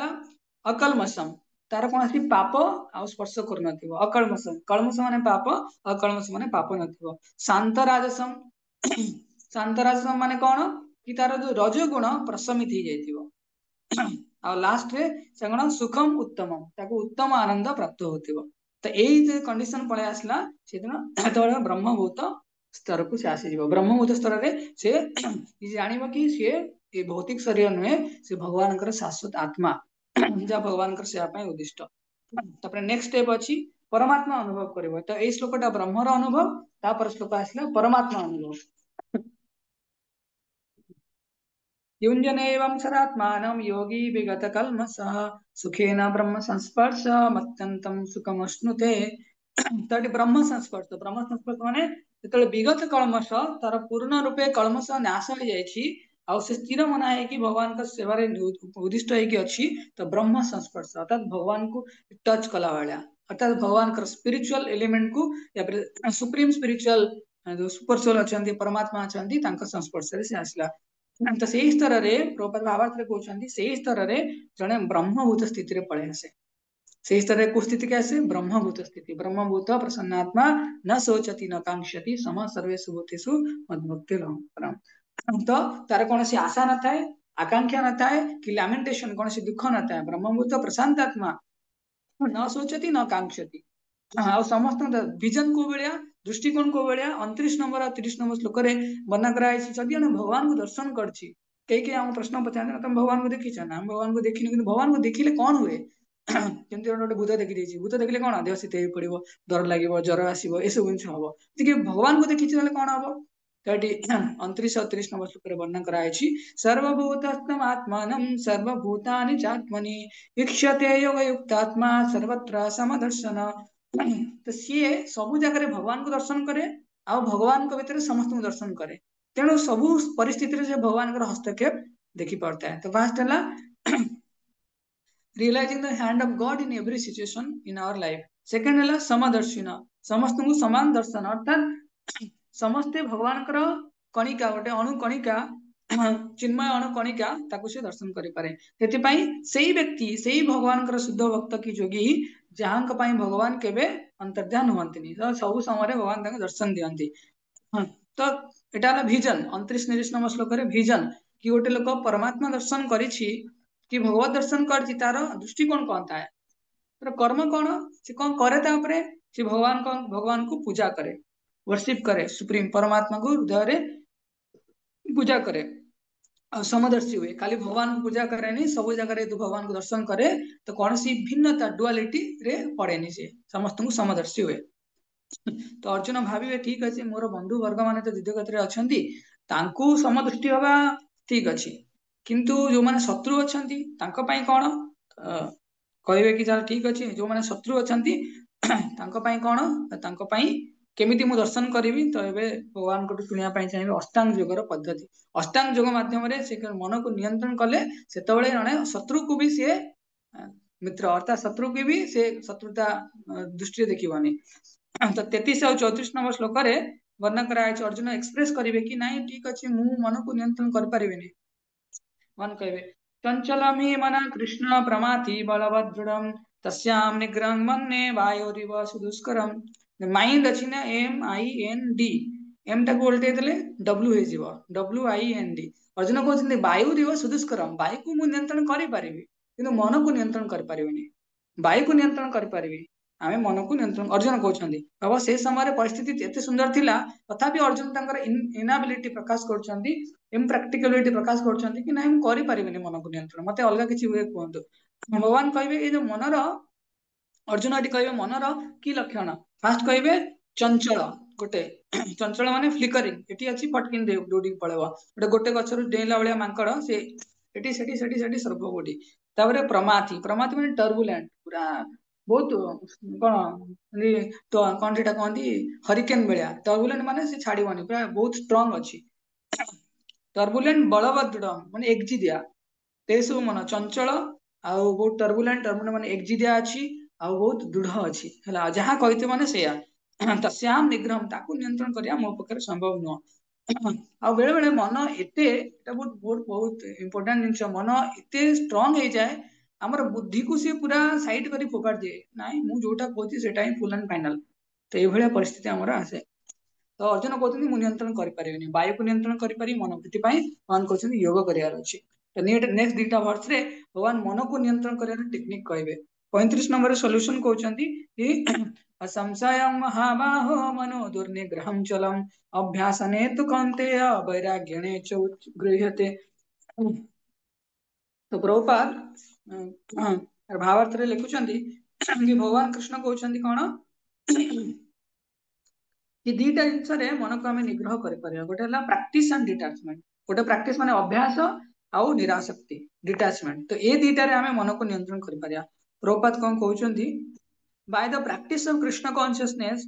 अकलमसम तार कौन आस पाप आ स्पर्श कर अकलमसम कलमस मान पाप अकलमस मान पाप न शांत राजसम शांत राजसम मान कौन कि तार जो रजोगुण प्रशमित हो जाए लास्ट रे से कौन सुखम उत्तम उत्तम आनंद प्राप्त हो तो यही कंडीशन पलि आसला से दिन ब्रह्मभूत स्तर को से आसीज ब्रह्मभूत स्तर से जान कि सी ये भौतिक शरीर नुहे से भगवान शाश्वत आत्मा जहाँ भगवान सेवाई उद्दिष्ट तापर नेक्स्ट स्टेप अच्छी परमात्मा अनुभव कर तो ये श्लोकटा ब्रह्मर अनुभव तापर श्लोक आसला परमात्मा अनुभव युंजन एवं सदात्मान योगी विगत कलमस सुखेन ब्रह्म संस्पर्श मत्यंतम सुखमश्नुते तो ब्रह्म संस्पर्श माने जो विगत कलमस तार पूर्ण रूपे कलमस नाश हो जाए स्थिर मना है कि भगवान का सेवारे उद्दिष्ट होगी तो ब्रह्म संस्पर्श अर्थात भगवान को टच कला भाया अर्थात भगवान का स्पिरिचुअल एलिमेंट को या फिर सुप्रीम स्पिरिचुअल जो सुपर सोल अच्छा परमात्मा अच्छा संस्पर्श से आसला तो से स्तर में भावार्थ कहते से स्तर में जड़े ब्रह्मभूत स्थिति पलि आसे से स्तर को स्थिति क्या आसे ब्रह्मभूत स्थिति ब्रह्मभूत प्रसन्नात्मा न शोचति न कांक्षति सम सर्वेषु भूतेषु मद्भक्ति तो तार कौन सी आशा न थाए आकांक्षा न थाए कि लैमेंटेशन कौन सी दुख न थाए ब्रह्मभूत प्रशांतात्मा न शोचति न कांक्षति समस्त विजन को भाया दृष्टिकोण को भाया 29 नंबर और 30 नंबर श्लोक वर्णना कराई जदि हम भगवान को दर्शन कई कई आम प्रश्न पचार तुम भगवान को देखी ना भगवान को देखी कि भगवान को देखिले कौन हुए जमी गोटे भूत देखी भूत देखिले कौन देह शीत हो पड़ो डर लगे ज्वर आसो यू जिन हम भगवान को देखी कौन हम तो ये 29 और 30 नंबर श्लोक वर्णन कराई सर्वभूतस्थम आत्मान सर्वभूतानि चात्मनि वीक्षते योग युक्तात्मा सर्वत्र समदर्शन तो सी सब जगह भगवान को दर्शन करे आ भगवान को भीतर समस्त दर्शन करे तेणु सबू परिस्थिति से भगवान हस्तक्षेप देखि पड़ता है। तो फर्स्ट है realizing the hand of God in every situation in our life. Second है समदर्शिना, समस्त को समान दर्शन, अर्थात समस्ते भगवान कणिका गोटे अणु कणिका चिन्मय अणु कणिका ताकू से दर्शन करि पारे। सेतिपई सेही व्यक्ति सेही भगवान शुद्ध भक्त की जोगी जहां पई भगवान केबे अंतर्ध्यान हुअंतिनी, तो सब समय भगवान ताके दर्शन दियंती। तो एटा हला विजन 29 नंबर श्लोक रे विजन कि गोटे लोक परमात्मा दर्शन करिछि कि भगवत दर्शन करछि तार दृष्टिकोण कौन था, तर कर्म कौन से कौन करे तापरे से भगवान को पूजा करे, वर्शिप करे, सुप्रीम परमात्मा को हृदय रे पूजा करे और समदर्शी हुए। खाली भगवान को पूजा करे नहीं, सब जगह तो भगवान को दर्शन करे तो कौन सी भिन्नता डुअलिटी रे पड़ेनी, से समस्त को समदर्शी हुए। तो अर्जुन भाविबे ठीक अछि मोर बंधु वर्ग माने तो युद्धगत रे अछंती तांकू समदृष्टि होबा ठीक अछि, किंतु जो माने शत्रु अछंती तांको पई कोन कहबे कि चल ठीक अछि, जो माने शत्रु अछंती तांको पई कोन तांको पई केमिति मु दर्शन करिवि। तो एबे भगवान को सुनिया पई चाहिए अष्टांग योगर पद्धति। अष्टांग योग माध्यम रे से मन को नियंत्रण कले सेतबेले जने शत्रु को भी से मित्र अर्थात शत्रु की भी से शत्रुता दृष्टि देखिबनी। तो 33 और 34 नंबर श्लोक रे वर्णन कराय अर्जुन एक्सप्रेस करिवे कि नहीं ठीक अछि मु मन को नियंत्रण कर परिबेनी। मन कहबे चंचलम हि मन कृष्ण प्रमाथि बलवदृढ़ तस्याम निग्रहं मन्ये वायोरिव सुदुष्करम। माइंड अछि ना MIND, एम टाको उल्टे देले W हे जीव WIND। अर्जुन कहते वायुरिव सुदुष्करम, वायु को मु नियंत्रण करि परिबि किंतु मन को नियंत्रण कर परिबिनी। वायु को नियंत्रण कर परिबि आमे मन को नियंत्रण। अर्जुन कहते बाबा से समय परिस्थिति एते सुंदर थिला तथापि अर्जुन तांकर इनएबिलिटी प्रकाश करछंती, इम्प्रैक्टिकलिटी प्रकाश करछंती कि नहीं करि परिबिनी मन को नियंत्रण, मते अलगा किछि हुए कहंतु। भगवान कहबे ए जो मनर अर्जुन अटी कहबे मनर की लक्षण, फास्ट कहबे चंचल गोटे चंचल माने फ्लिकरिंग, एटी अछि फटकिन दे दौड़ी पळेबा गोटे गोटे गछरु डेला बळिया मांकड़ से एटी सेटी सेटी सेटी सर्व गोटी। तापरे प्रमाथि, प्रमाथि माने टर्बुलेंट पूरा बहुत कोन तो कोन जेटा कहंती हरिकेन बेलिया, टर्बुलेंट माने से छाड़ीबनी पूरा बहुत स्ट्रांग अछि। टर्बुलेंट बलवदृढ़ माने एकजिदिया, तेसु मन चंचल आउ बहुत टर्बुलेंट, टर्बुलेंट माने एकजिदिया अछि आउ बहुत दृढ़ अछि हला जहां कहते माने सेया। तस्याम निग्रहम ताकू नियंत्रण करिया मो पकर संभव न। आ बेले बेले मन एते एटा बहुत बहुत बहुत इंपोर्टेंट जिंस, मन एते स्ट्रांग हे जाए हमर बुद्धि को से पूरा साइड करी फोकाड़ दिए नाइ मु जोटा कहती सेटा ही फुल एंड फाइनल। तो ये भलिया परिस्थिति हमर आसे। तो अर्जुन कहते मु नियंत्रण करि परिबिनी, वायु को नियंत्रण करि पारि मन प्रति पई भगवान कहते योग करियार अछि। तो नेक्स्ट दुटा वर्स रे भगवान मन को नियंत्रण करियार टेक्निक कहबे। 35 नंबर सॉल्यूशन कहउचंती कि असंशयं महाबाहो मनो दुर्निग्रहं चलम अभ्यासने तु कौन्तेय वैराग्यणे च गृह्यते। तो प्रभुपाद भावार्थ रे लिखुचंती कि भगवान कृष्ण कहउचंती कोन कि दीटा जिंस रे मन को आमे निग्रह करि परिया, गोटे हला प्रैक्टिस एंड डिटैचमेंट। गोटे प्रैक्टिस माने अभ्यास आउ निरासक्ति डिटैचमेंट, तो ए दीटा रे आमे मन को नियंत्रण करि परिया। प्रभुपाद कोन कहउचंती by the practice of Krishna consciousness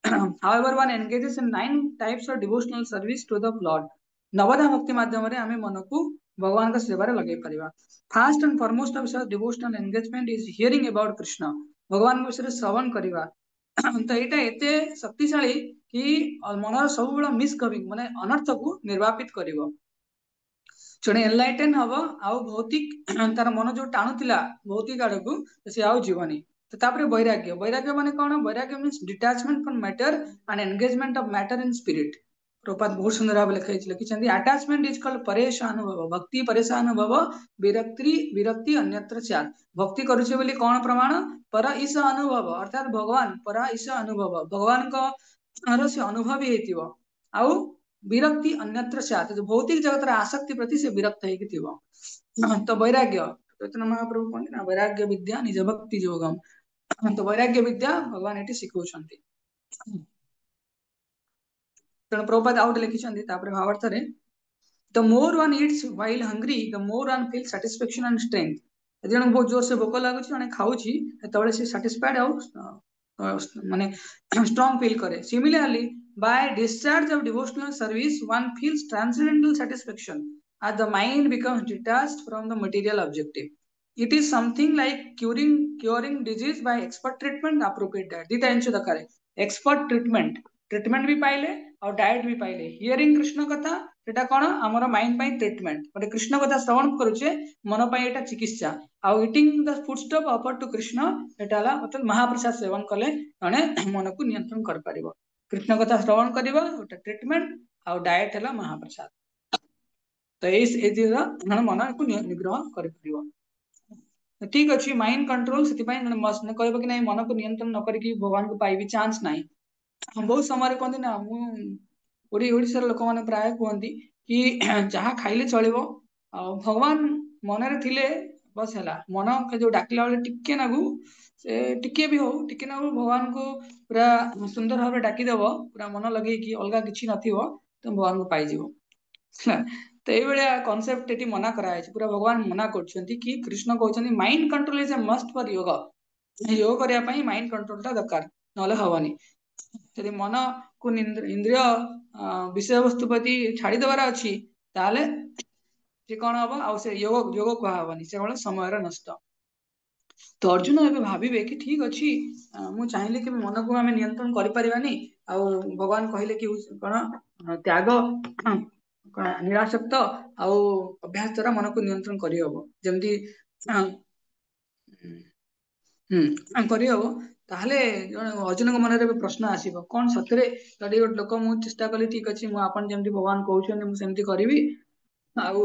however one engages in 9 types of devotional service to the Lord। नवधा भक्ति माध्यम रे आमे मन को भगवान का सेवा रे लगे परिवा। First and foremost of such devotional engagement is hearing about Krishna, भगवान विषय श्रवण करिवा। तो एटा एते शक्तिशाली कि मनर सब बेला मिसकमिंग माने अनर्थ को निर्वापित करिवो। जणे एनलाइटन हबो आउ भौतिक तार मन जो टाणुतिला भौतिक आड़ को से आउ जीवनी। तो तापरे वैराग्य, वैराग्य माने कोन, वैराग्य means detachment from matter and engagement of matter in spirit. Prabhupada बहुत सुंदर भाव लिखिछंती अटैचमेंट इज कॉल्ड परेश अनुभव, भक्ति परेश अनुभव, विरक्ति विरक्ति अन्यत्र स्यात्। भक्ति करूछे बोली कोन प्रमाण, पर ईश अनुभव अर्थात भगवान पर ईश अनुभव, भगवान को से अनुभव हेतिबो आउ विरक्ति अन्यत्र स्यात्, जो भौतिक जगत रा आसक्ति प्रति से विरक्त हेकि थिबो। तो वैराग्य चैतन्य महाप्रभु कहते ना वैराग्य विद्या निज भक्ति योगम। तो वैराग्य विद्या भगवान एटी शिखौछंती। तेणु प्रभुपाद आउट लिखिछंती तापरे भावार्थ रे the more one eats while hungry the more one feels satisfaction and strength। जण बहुत जोर से भोक लागुची जणे खाउची तबले से satisfied आउ माने strong feel करे। Similarly by discharge of devotional service one feels transcendental satisfaction। as the mind becomes detached from the material objective. It is something like curing disease by expert treatment, appropriate diet. दीटा इंचु दरकार expert treatment भी पाइले और diet भी पाइले. Hearing Krishna कथा सेटा कोन हमर माइंड पाई ट्रीटमेंट. बट कृष्ण कथा श्रवण करूचे मन पाई एटा चिकित्सा. आउ eating the foodstuff offer to Krishna एटाला मतलब महाप्रसाद सेवन कले जने मन को नियंत्रण कर परिबो. कृष्ण कथा श्रवण करिबो ओटा ट्रीटमेंट आउ डाइट हला महाप्रसाद. तो मन को निग्रह कर परिबो. ठीक अच्छी माइंड कंट्रोल से कहब कि नहीं मन को नियंत्रण न करके भगवान को पाइबी चांस नहीं. बहुत समय कहते ना मुशार लोक मैंने प्राय कहती कि जहाँ खाइले चलो भगवान मनरे थिले बस है मन जो डाकिला बेले टिके नागु से टिके भी हो टिके नागु भगवान को पूरा सुंदर भाव डाकिदेव पूरा मन लगे कि अलग किसी नथिबो तो भगवान को पाइजिवो. तो ये कॉन्सेप्ट ये मना कराई पूरा भगवान मना कर कृष्ण कहते mind control is a must for योग. योग करने माइंड कंट्रोल टा दरकार ना हवनी. यदि मन को इंद्रिय विषय वस्तु प्रति छाड़देवार अच्छी ताले कौन हम आ योग योग कहबनी से समय नष्ट. तो अर्जुन एवं भावे कि ठीक अच्छी मुझे चाहिए कि मन को आम नियंत्रण करें भगवान कहले कि कौन त्याग निराशक्त आउ अभ्यास द्वारा मन को नियंत्रण करहब जमती करहब. ताहले अर्जुन मन में प्रश्न आसब कौन सतरे जदि गोटे लोक मुझे चेष्टा कली ठीक अच्छे मुझे जमी भगवान कहते मुझे करी आउ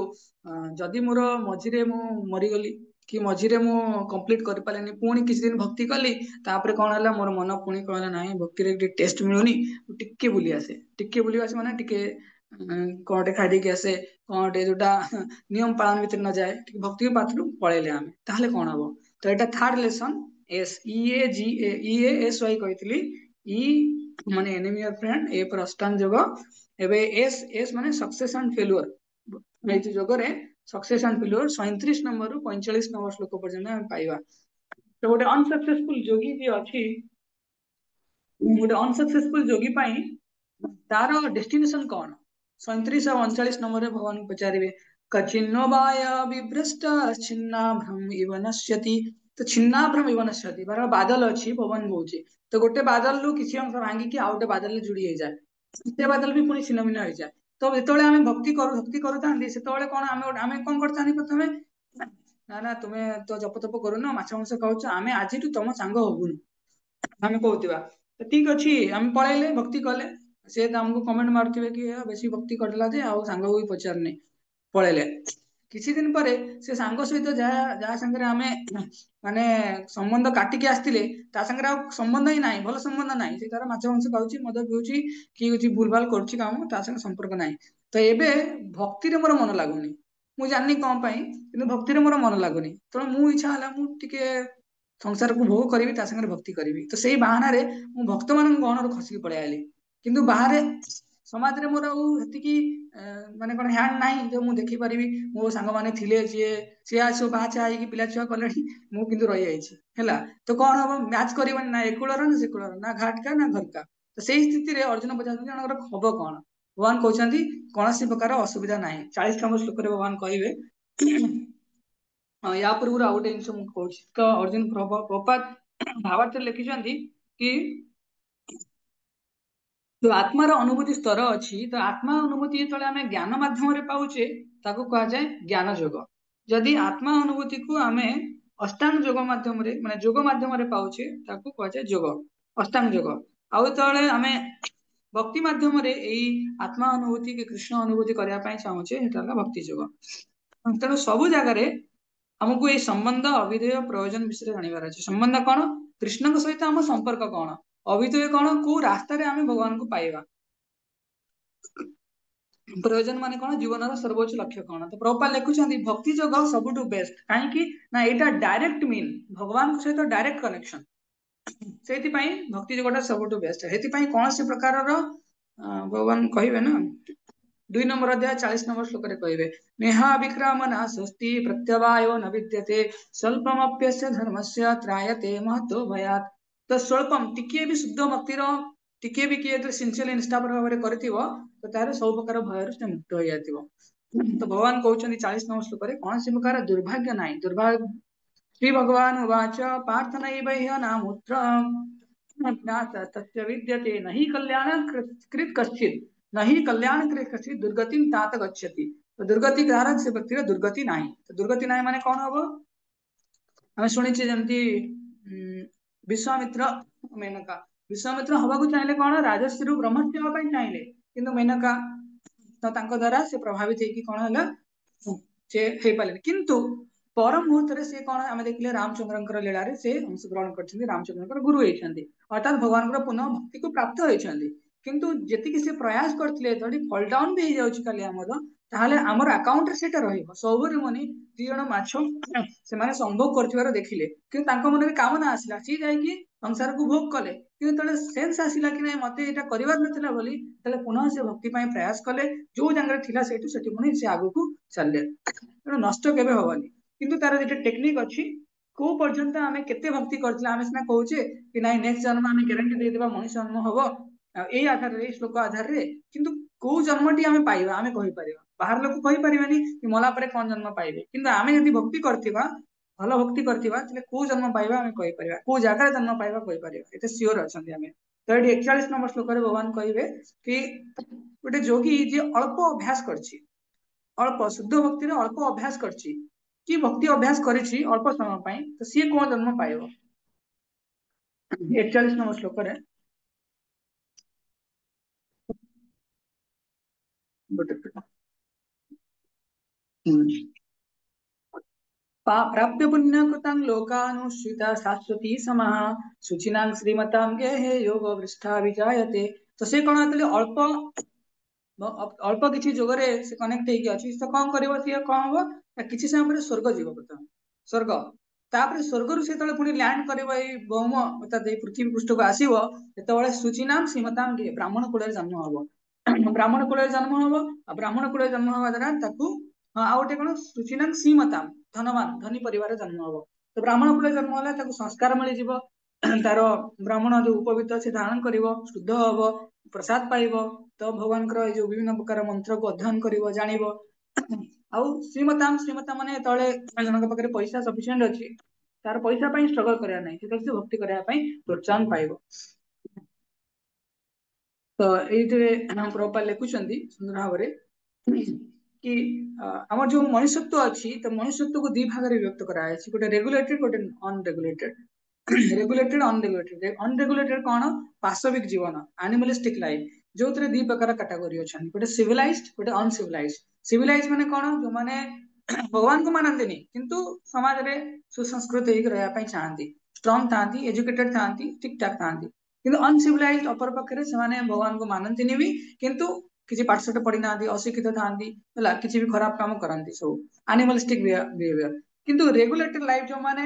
जदि मोर मझीरे मु मरीगली कि मझीरे मु कंप्लीट कर पारे पुणी किसी दिन भक्ति कली तापर कौन है मोर मन पुणी कहला ना भक्ति टेस्ट मिलूनी टिके बुली आसे माने टिके कौटे खाई आसे कौटे जोटा नियम पालन भीतर न जाए भक्ति पात्र पलैले आम ताहले कौन हम. तो यहाँ third lesson S EAGAES Y कही ई माने एनिमी ऑफ फ्रेंड ए पर अष्टांग योग एबे एस एस माने सक्सेस एंड फेल्युअर ये जोगरे सक्सेस एंड फेल्युअर 37 नंबर रु 45 नंबर श्लोक पर्यंत हम पाइबा. तो गोटे अनसक्सेसफुल योगी जी अच्छी गोटे अनसक्सेसफुल योगी पाई तार डेस्टिनेशन कौन 37 और 39 नंबर भगवान को पचारे कचिन्नो बाय विभ्रष्ट छिन्ना भ्रम इव नश्यति. तो छिन्ना भ्रम इव नश्यति बार बादल अच्छी पवन बोचे तो गोटे बादल रु किसी अंश भांगिकी आउ गोटे बादल जुड़ी हो जाए से बादल भी पुणी छिन्न भिन्न हो जाए. तो जो आम भक्ति करूता कौन आम कौन करता प्रथम ना ना तुम्हें तो जप तप करून माछ मांस खाऊ आम आज तुम सांग हबुन आम कहवा. तो ठीक अच्छे आम पलैले भक्ति कले सी आमको कमेंट मारुवे कि बेसी भक्ति करला जे आउ सांग भी पचारनी पलैले किसी दिन पर से सांग सहित जहाँ संगे आम माने संबंध काटिकी आसते संगे संबंध ही ना भल संबंध ना से तार माछ मांस खाऊँ मद पीऊँ कि भूल भाल कर संपर्क ना. तो ये भक्ति मोर मन लगुनि मुझे जानी कौन कि भक्ति मोर मन लगुनि तेणु मु इच्छा है मुझे संसार को भोग करी संगे भक्ति करी. तो से बाहाना भक्त मान गहन खसिकी पड़े आली किंतु बाहर समाज रे मोर आती माने कौन हैंड ना जो मुझे देखिपारि मो सांग मैंने थे सी सब बाहा छा पिला छुआ कले मुझे रही है. तो कौन हम मैच कर ना एकूलर ना से कूलर ना घाट का ना घर का. तो से स्थित अर्जुन पचार हम कौन भगवान कहते कौन सी प्रकार असुविधा ना 40 नंबर श्लोक भगवान कहे. या पूर्व आउ गोटे जिन मुझे अर्जुन प्रपात भावार्थ लिखिं कि जो आत्मार अनुभूति स्तर अच्छी तो आत्मा अनुभूति जो आम ज्ञान मध्यम पाचे कह जाए ज्ञान योग. जदि आत्मा अनुभूति को आम अष्टांग योग मध्यम माने योग मध्यम पाचे कह जाए योग अष्टांग योग. आउ जो आम भक्ति मध्यम आत्मा अनुभूति कि कृष्ण अनुभूति करने चाहूचे भक्ति योग. तेणु सबु जगार आमको ये संबंध अभिधेय प्रयोजन विषय जानवर अच्छे. संबंध कौन कृष्ण सहित आम संपर्क कौन अभिधेय कौन को रास्तार आम भगवान को पाइबा प्रयोजन माने कौन जीवन सर्वोच्च लक्ष्य कौन. तो प्रभुपाद लिखुं भक्ति योग सबुठ बेस्ट कहीं ना यहाँ डायरेक्ट मीन भगवान सहित डायरेक्ट कनेक्शन से भक्ति योगटा सबुठ बेस्ट. से कौन सी प्रकार भगवान कहे ना 2 नंबर अध्याय 40 नंबर श्लोक कहे नेहा विक्रम ना स्वस्ति प्रत्यवायो न विद्यते स्वल्पमप्यस्य धर्मस्य त्रायते महतो भयात्. तो स्वल्पम टिके भी शुद्ध भक्तिर टिके भी किए सिंसियरली निष्ठापर भाव में कर तो तार सब प्रकार भय से मुक्त हो जाती. तो भगवान कहते 40 श्लोक कौन सी प्रकार दुर्भाग्य नहीं दुर्भाग्य श्री भगवान उवाच पार्थ नैव नामुत्र तस्य विद्यते न हि कल्याण कृत कश्चित् न हि कल्याण कृत कश्चित् दुर्गतिं तात गच्छति। तो दुर्गति कारक से व्यक्ति दुर्गति नहीं तो दुर्गति नहीं माने कौन हबो ଆମେ ଶୁଣିଛେ ଯେମିତି ବିଶ୍ୱାମିତ୍ର ମେନକା ବିଶ୍ୱାମିତ୍ର ହବାକୁ ଚାହିଁଲେ କଣ ରାଜଶ୍ରୀରୁ ବ୍ରହ୍ମର୍ଷି ହେବା ପାଇଁ ଚାହିଁଲେ କିନ୍ତୁ ମେନକା ତ ତାଙ୍କ ଦ୍ୱାରା ସେ ପ୍ରଭାବିତ ହେଇକି କଣ ହେଲା ସେ ହେଇପାରିଲେନି କିନ୍ତୁ पर मुहूर्त से कौन आम देखिले रामचंद्र लीला से अंशग्रहण कर रामचंद्र गुरु होती अर्थात भगवान पुनः भक्ति को प्राप्त होती किंतु जी से प्रयास करते फल डाउन भी हो जाऊँगी आमर ताहले आमर अकाउंट रे सेटा रहिबो सौभरी मुनि दी जण माछो से माने संभोग करथिबार देखिले कि तांको मन में कामना आसिला सी जाय कि संसार को भोग कले कि तले सेंस आसिला कि नहीं मते एटा करिवार नथिला बोली तले पुनः से भक्ति पय प्रयास कले जो जंगरे थिला सेटु सेटि पुनी से आगु को चलले तेणु नष्ट केबे होबनी किंतु तार जे टेक्निक अछि को पर्यंत आमे केते भक्ति करथिला आमे सिना कहूचे कि नाही नेक्स्ट जन्म आमे गारंटी दे देबा मनुष्य जन्म होबो ए आधार रे श्लोक आधार रे किंतु को जन्मटी आमे पाइबा आमे कहि परिबा बाहर लोक कहि परिबानी कि मला परे कोन जन्म पाइबे किंतु आमे यदि भक्ति करथिबा भलो भक्ति करथिबा तले को जन्म पाइबा आमे कहि परिबा को जागा जन्म पाइबा कहि परिबा एते सियोर अछंती आमे तो एडी 41 नंबर श्लोक रे भगवान कहिबे कि गोटे जोगी जे अल्प अभ्यास करछि अल्प शुद्ध भक्ति रे अल्प अभ्यास करछि कि भक्ति अभ्यास करिछि अल्प समय पाई तो सी कोन जन्म पाइबो 41 नंबर श्लोक रे प्राप्य पुण्यकृतं लोकानुश्रिता शाश्वती समाः शुचिनां श्रीमतां गेहे योग वृष्ठा विजायते तो से कोन आतले अल्प अल्प किछि जोगरे से कनेक्ट हेकी अछि तो कोन करबो से कोन हो किछि समय पर स्वर्ग जीव प्रथम स्वर्ग तापर स्वर्ग रु से तळे पुनी लैंड करबो ए भौम अर्थात ए पृथ्वी पृष्ठ को आसीबो तेतबळे शुचिनां श्रीमतां गे ब्राह्मण कुल जन्म हबो ब्राह्मण कुल जन्म हबो ब्राह्मण कुल जन्म हवा द्वारा ताकू आ गोटे कोन शुचिनां श्रीमतां धनवान धनी परिवार जन्म हबो तो ब्राह्मण कुल जन्म होला ताकू संस्कार मिलि जीवो तार ब्राह्मण जो उपवित से धारण करिवो शुद्ध हबो प्रसाद पाइबो तो भगवान जो विभिन्न प्रकार मंत्र को अध्ययन करिवो जानिबो आउ श्रीमता माने तळे जनक पाखरे पैसा सफिशिएंट अछि तार पैसा पई स्ट्रगल करिया नै से भक्ति करिया पई प्रोत्साहन पाइबो तो एइतरे हम प्रोपर लेखुचंदी सुंदर भाबरे कि हमर जो मनुष्यत्व अछि तो मनुष्यत्व को दी भाग रे व्यक्त करा अछि गोटे रेगुलेटेड गोटे अनरेगुलेटेड रेगुलेटेड अनरेगुलेटेड कोन पाशविक जीवन एनिमलिस्टिक लाइफ जो दी प्रकार कैटेगरी अच्छा गोटे सिविलाइज्ड गोटे अनसिविलाइज्ड सिविलाइज माने कोन जो माने भगवान को मानंतिनी किंतु समाज रे सुसंस्कृत होई रहया पई चाहंती स्ट्रांग थांती एजुकेटेड थांती ठीक ठाक थांती किंतु अनसिविलाइज्ड अपर पक्षरे से माने भगवान को मानंतिनी भी किंतु किसी पाठशाठ पढ़ी ना अशिक्षित थांती हला किसी भी खराब काम करंती सब एनिमलिस्टिक बिहेवियर किंतु रेगुलेटेड लाइफ जो माने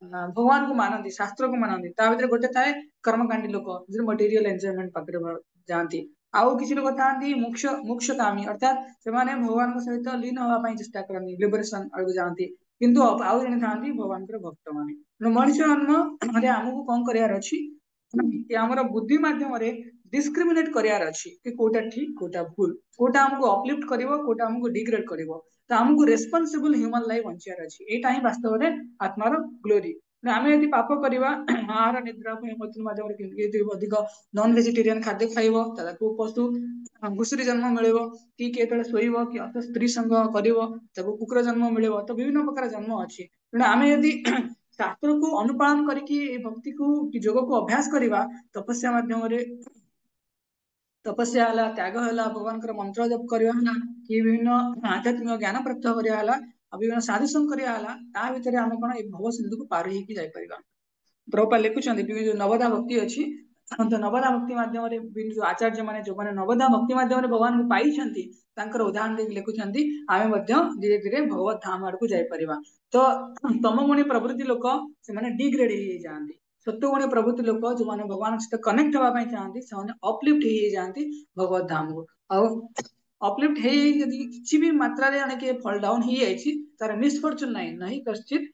भगवान को मानंती शास्त्र को मानंती ता भीतर गोटे थाए कर्मकांडी लोक जे मटेरियल एन्जॉयमेंट पाखरे जानती आउ किसी लोक थांती मोक्षकामी अर्थात से माने भगवान को सहित लीन होवा पई चेष्टा करनी लिबरेशन आगु जानती किंतु आउ जने थांती भगवान के भक्त माने मनुष्य जन्म रे हमकु कोन करियार अछि कि हमर बुद्धि माध्यम रे डिस्क्रिमिनेट करियार अछि कि कोटा ठीक कोटा भूल कोटा हमको अपलिफ्ट करिवो कोटा हमको डिग्रेड करिवो तो हमको रेस्पोंसिबल ह्यूमन लाइफ बंचियार अछि एटा ही वास्तव रे आत्मार ग्लोरी आमे यदि पाप करिवा आहार निद्रा मृत्यु माध्यम रे यदि अधिक नॉन वेजिटेरियन खाद्य खाइबो ताको पशु घुसुरी जन्म मिलिबो कि केतळे सोइबो कि अथ स्त्री संग करिवो ताको कुकुर जन्म मिलिबो तो विभिन्न प्रकार जन्म अछि तेणु आमे यदि शास्त्र को अनुपालन करके भक्ति को जोग को अभ्यास करवा तपस्या माध्यम तपस्या हला त्याग हला भगवान मंत्र जप करवा हला कि विभिन्न आध्यात्मिक ज्ञान प्राप्त करिया हला विभिन्न साधु संग करिया हला ता भितर आमे कोन ए भव सिंधु को पार हेकी जाय परिबा प्रभुपाद लिखुचंदी जो नवदा भक्ति अछि तो नवदा भक्ति माध्यम रे जो आचार्य माने जो माने नवदा भक्ति माध्यम रे भगवान को पाई छंती तांकर उदाहरण दे लिखुचंदी आमे मध्य धीरे धीरे भगवत धाम आड़ को जाय परिबा तो तमगुणी प्रवृत्ति लोक से माने डिग्रेड हे जांती सत्वगुणी प्रवृत्ति लोक जो माने भगवान सहित कनेक्ट होवा पई चाहंती से माने अपलिफ्ट हे जांती भगवत धाम को आ अपलिफ्ट हे यदि किछि भी मात्रा रे अने के फॉल डाउन ही आइछि तार मिसफॉर्चून नाही नहीं कश्चित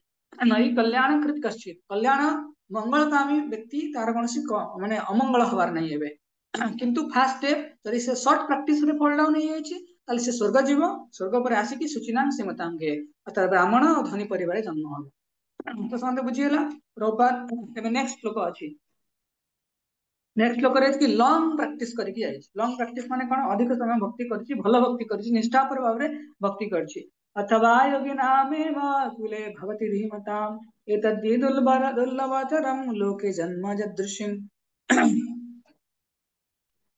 नहीं कल्याण कृत कश्चित कल्याण मंगलकामी व्यक्ति तार कोनसी माने अमंगल हवार नहीं हेबे किंतु फास्ट स्टेप जदि से शॉर्ट प्रैक्टिस रे फॉल डाउन हे आइछि ताले से स्वर्ग जीव स्वर्ग पर आसिकी सुचिनां सीमतांगे अर्थात ब्राह्मण और धनी परिवार जन्म हम तो समझ बुझीगला प्रभुपाद एबे नेक्स्ट श्लोक अछि नेक्स्ट श्लोक रे कि लॉन्ग प्रैक्टिस करके आइछ लॉन्ग प्रैक्टिस माने कोन अधिक समय भक्ति करछि भल भक्ति करछि निष्ठापर भाव रे भक्ति करछि अथवा योगी नामे वा कुले भवति धीमताम एतद्दि दुर्लभतरम लोके जन्म जदृश्यम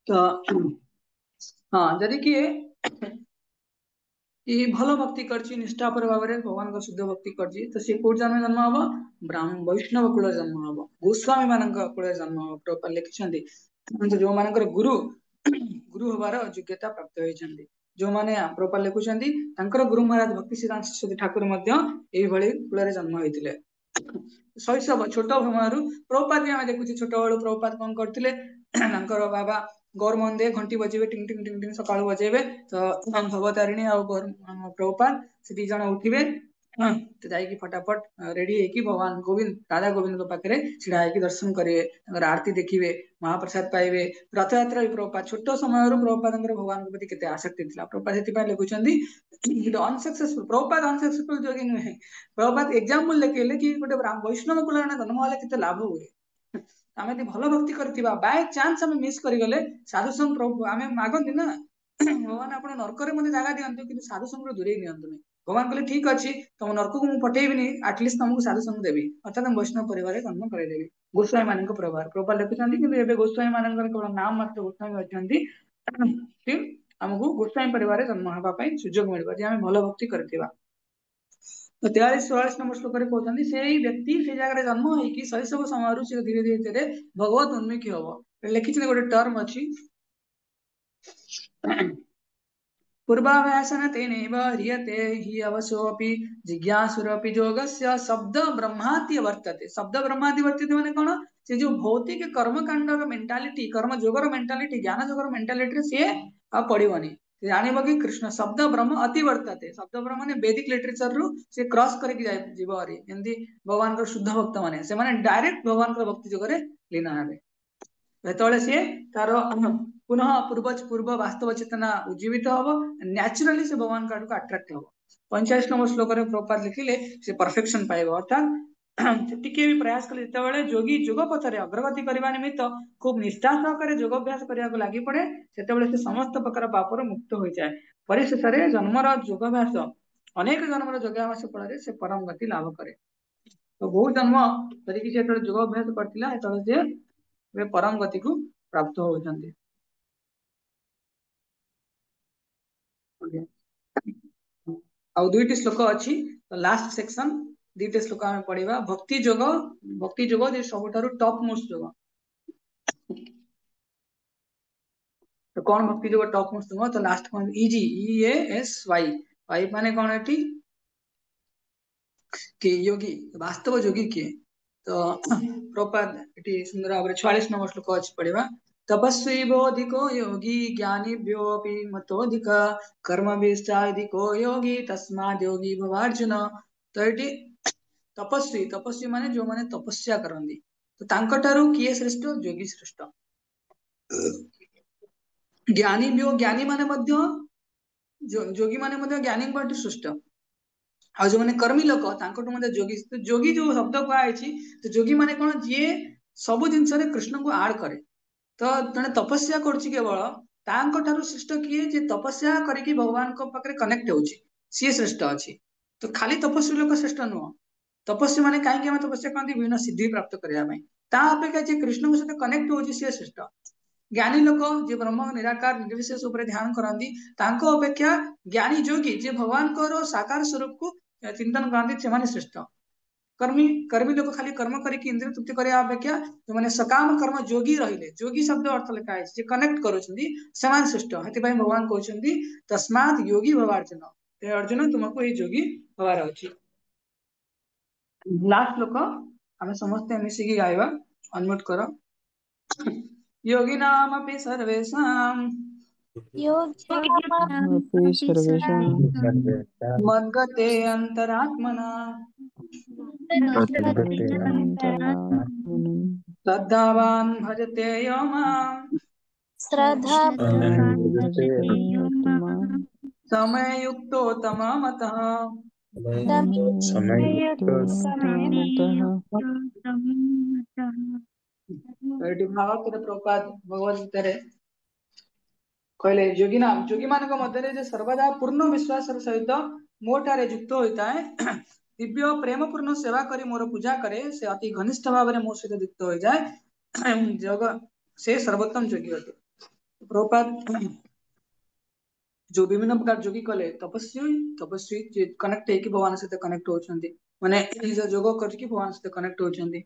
तो हाँ जदि किए ये भल भक्ति करछि निष्ठापर भाव रे भगवान को शुद्ध भक्ति करछि तो से कोट जन्म जन्म हबो ब्राह्मण वैष्णव कुल जन्म हबो गोस्वामी मानक कुल जन्म हबो प्रभुपाद लिखिछन्ति जो मानकर गुरु गुरु हबार योग्यता प्राप्त होइछन्ति जो माने प्रभुपाद लिखुछन्ति तांकर गुरु महाराज भक्ति सिद्धांत सरस्वती ठाकुर मध्य एई भଳି कुलरे जन्म होइतिले शैशव छोट भमरु प्रभुपाद भी आमे देखुछि छोट बळु प्रभुपाद कोन करथिले तांकर बाबा गौर मंदे घंटी बजेबे टिंग टिंग टिंग टिंग सकाळु बजेबे तो भवतारिणी और गौर प्रभुपाद से दी जण उठिबे तो जाइकी फटाफट रेडी है भगवान गोविंद राधा गोविंद पाखे छिड़ा है दर्शन करेंगे आरती देखिए महाप्रसाद पाइबे रथ यात्रा भी प्रभुपाद छोट समय प्रभुपाद भगवान प्रति केते आसक्ति थिला प्रभुपाद से लिखुचंदी अनसक्सेसफुल प्रभुपाद अनसक्सेसफुल जोगी नुहे प्रभुपाद एग्जांपल लेकेले कि गोटे वैष्णव कुल जन्म हेले केते लाभ हुए आमे यदि भल भक्ति करथिबा बाय चांस आमे मिस करि गले साधु संग प्रभु आमे मागंती ना भगवान आपण नरक रे मते जागा दियंतु कि साधु संग दूरे नियंतु नहीं भगवान कहले ठीक अच्छी तुम नरक को मुझे पठेबी आटलिस्ट तुमको साधु संग देवी अर्थात वैष्णव परिवार जन्म करदेवी गोस्वामी मान परिवार प्रभुपाद लिखुଛନ୍ତି कि गोस्वामी मान केवल नाम मात्र गोस्वामी अच्छा आमको गोस्वामी परिवार जन्म हाँपी सुजोग मिल आम भल भक्ति करथिबा तो 43-44 नंबर श्लोक रे कहउछन्ती सेही व्यक्ति से जगह जन्म होई शैशव समय से धीरे धीरे भगवत उन्मुखी हबो लिखिछन गोटे टर्म अछि पूर्वाभ्यासन तेनैव ह्रियते हि अवसोऽपि जिज्ञासुरपि योगस्य शब्द ब्रह्माति वर्तते शब्द ब्रह्माति वर्तते माने कोन से जो भौतिक कर्म कांडर मेंटालिटी कर्म जोगर मेंटालिटी ज्ञान जोगर मेंटालिटी रे से आ पड़िबनी जानिबो कि कृष्ण शब्द ब्रह्म अति वर्तते शब्द ब्रह्म माने वैदिक लिटरेचर रु से क्रॉस करके जाय जीव हरि एंदी भगवान को शुद्ध भक्त माने से माने डायरेक्ट भगवान को भक्ति जोगरे लीन हेबे बेतले से तार पुनः पूर्व वास्तव चेतना उज्जीवित हम न्याचुराली से भगवान का अट्राक्ट हम 45 नंबर श्लोक रे प्रभुपाद लिखिले से परफेक्शन पाइबो अर्थात टिके भी प्रयास कले जेतेबेले योगी युग पथरे अग्रगति करबा निमित्त खूब निष्ठा सहकारे योग अभ्यास करिया को लागि पड़े सेतेबेले से समस्त प्रकार पापर मुक्त हो जाए परिशेष रे जन्मर योग अभ्यास अनेक जन्मर योग अभ्यास फल से परम गति लाभ करे तो बहुत जन्म तरीके से योग अभ्यास करथिला एतले जे वे परम गति को प्राप्त होउछन्ति आ दुईटी श्लोक अछि तो लास्ट सेक्शन दुईटे श्लोक आमे पढिबा भक्ति योग जे सबठारु टॉप मोस्ट योग तो कौन भक्ति योग टॉप मोस्ट योग तो लास्ट कौन इजी EASY वाई माने कौन एठी के योगी वास्तव योगी के तो प्रपाद एटी सुंदर भाव 46 नंबर श्लोक अछि पढिबा तपस्वी बोधिको योगी ज्ञानीभ्योऽपि मतोधिक कर्मभिश्चाधिको योगी तस्माद् योगी भवार्जुन तो एटी तपस्वी माने जो माने तपस्या करंदी तो तांकटारु किए श्रेष्ठ योगी श्रेष्ठ ज्ञानी माने मध्य योगी माने मध्य ज्ञानी बाटू श्रेष्ठ आ जो माने कर्मी लोक तांकटु मध्य जोगी जो शब्द कहै तो जोगी माने कोन जे सब जिंस रे कृष्ण को ऐड करे तो जने तपस्या करछि केवल तांकटारु श्रेष्ठ किए जे तपस्या करिकि भगवान को पाखरे कनेक्ट होछि सी श्रेष्ठ अछि तो खाली तपस्वी लोक श्रेष्ठ नुह तपस्वी माने काहे कि हम तपस्या करती विभिन्न सिद्धि प्राप्त करिया पई ता अपेक्षा जे कृष्ण के साथ कनेक्ट होछि सी श्रेष्ठ ज्ञानी लोक जे ब्रह्म निराकार निर्विशेष ऊपर ध्यान करंदी तांको अपेक्षा ज्ञानी जोगी जे भगवान को साकार स्वरूप को चिंतन करंदी से माने श्रेष्ठ कर्मी लोक खाली कर्म करके इंद्रिय तृप्ति करया अपेक्षा जो माने सकाम कर्म जोगी रहिले जोगी शब्द अर्थ लिखा है जे कनेक्ट करूछंदी समान श्रेष्ठ हेति पई भगवान कहउछंदी तस्मात् योगी भवार्जुन ते अर्जुन तुमको ये योगी हवार अछि लास्ट लोक हम समस्त मिसिकी गायबा अनम्यूट करो योगिनामपि सर्वेषां अपि सर्वेषां मद्गते अंतरात्मना तद्गतेऽन्तरात्मनं श्रद्धावान् भजते यो माम् श्रद्धा भजते माम् समयुक्तोत्तममतः ଏଠି ଭାଗବତରେ ପ୍ରପାତ ଭଗବତ ଗୀତାରେ କହିଲେ ଯୋଗୀ ମାନଙ୍କ ମଧ୍ୟରେ ଯେ ସର୍ବଦା ପୂର୍ଣ୍ଣ ବିଶ୍ୱାସର ସହିତ ମୋ ଠାରେ ଯୁକ୍ତ ହୋଇଥାଏ ଦିବ୍ୟ ପ୍ରେମ ପୂର୍ଣ୍ଣ ସେବା କରି ମୋର ପୂଜା କରେ ସେ ଅତି ଘନିଷ୍ଠ ଭାବରେ ମୋ ସହିତ ଯୁକ୍ତ ହୋଇଯାଏ ଯୋଗ से सर्वोत्तम योगी अटे प्रभुपाद जो विभिन्न प्रकार योगी कले तपस्वी जे कनेक्ट है कि भगवान सहित कनेक्ट होचंदी माने निज जोग करके भगवान सहित कनेक्ट होचंदी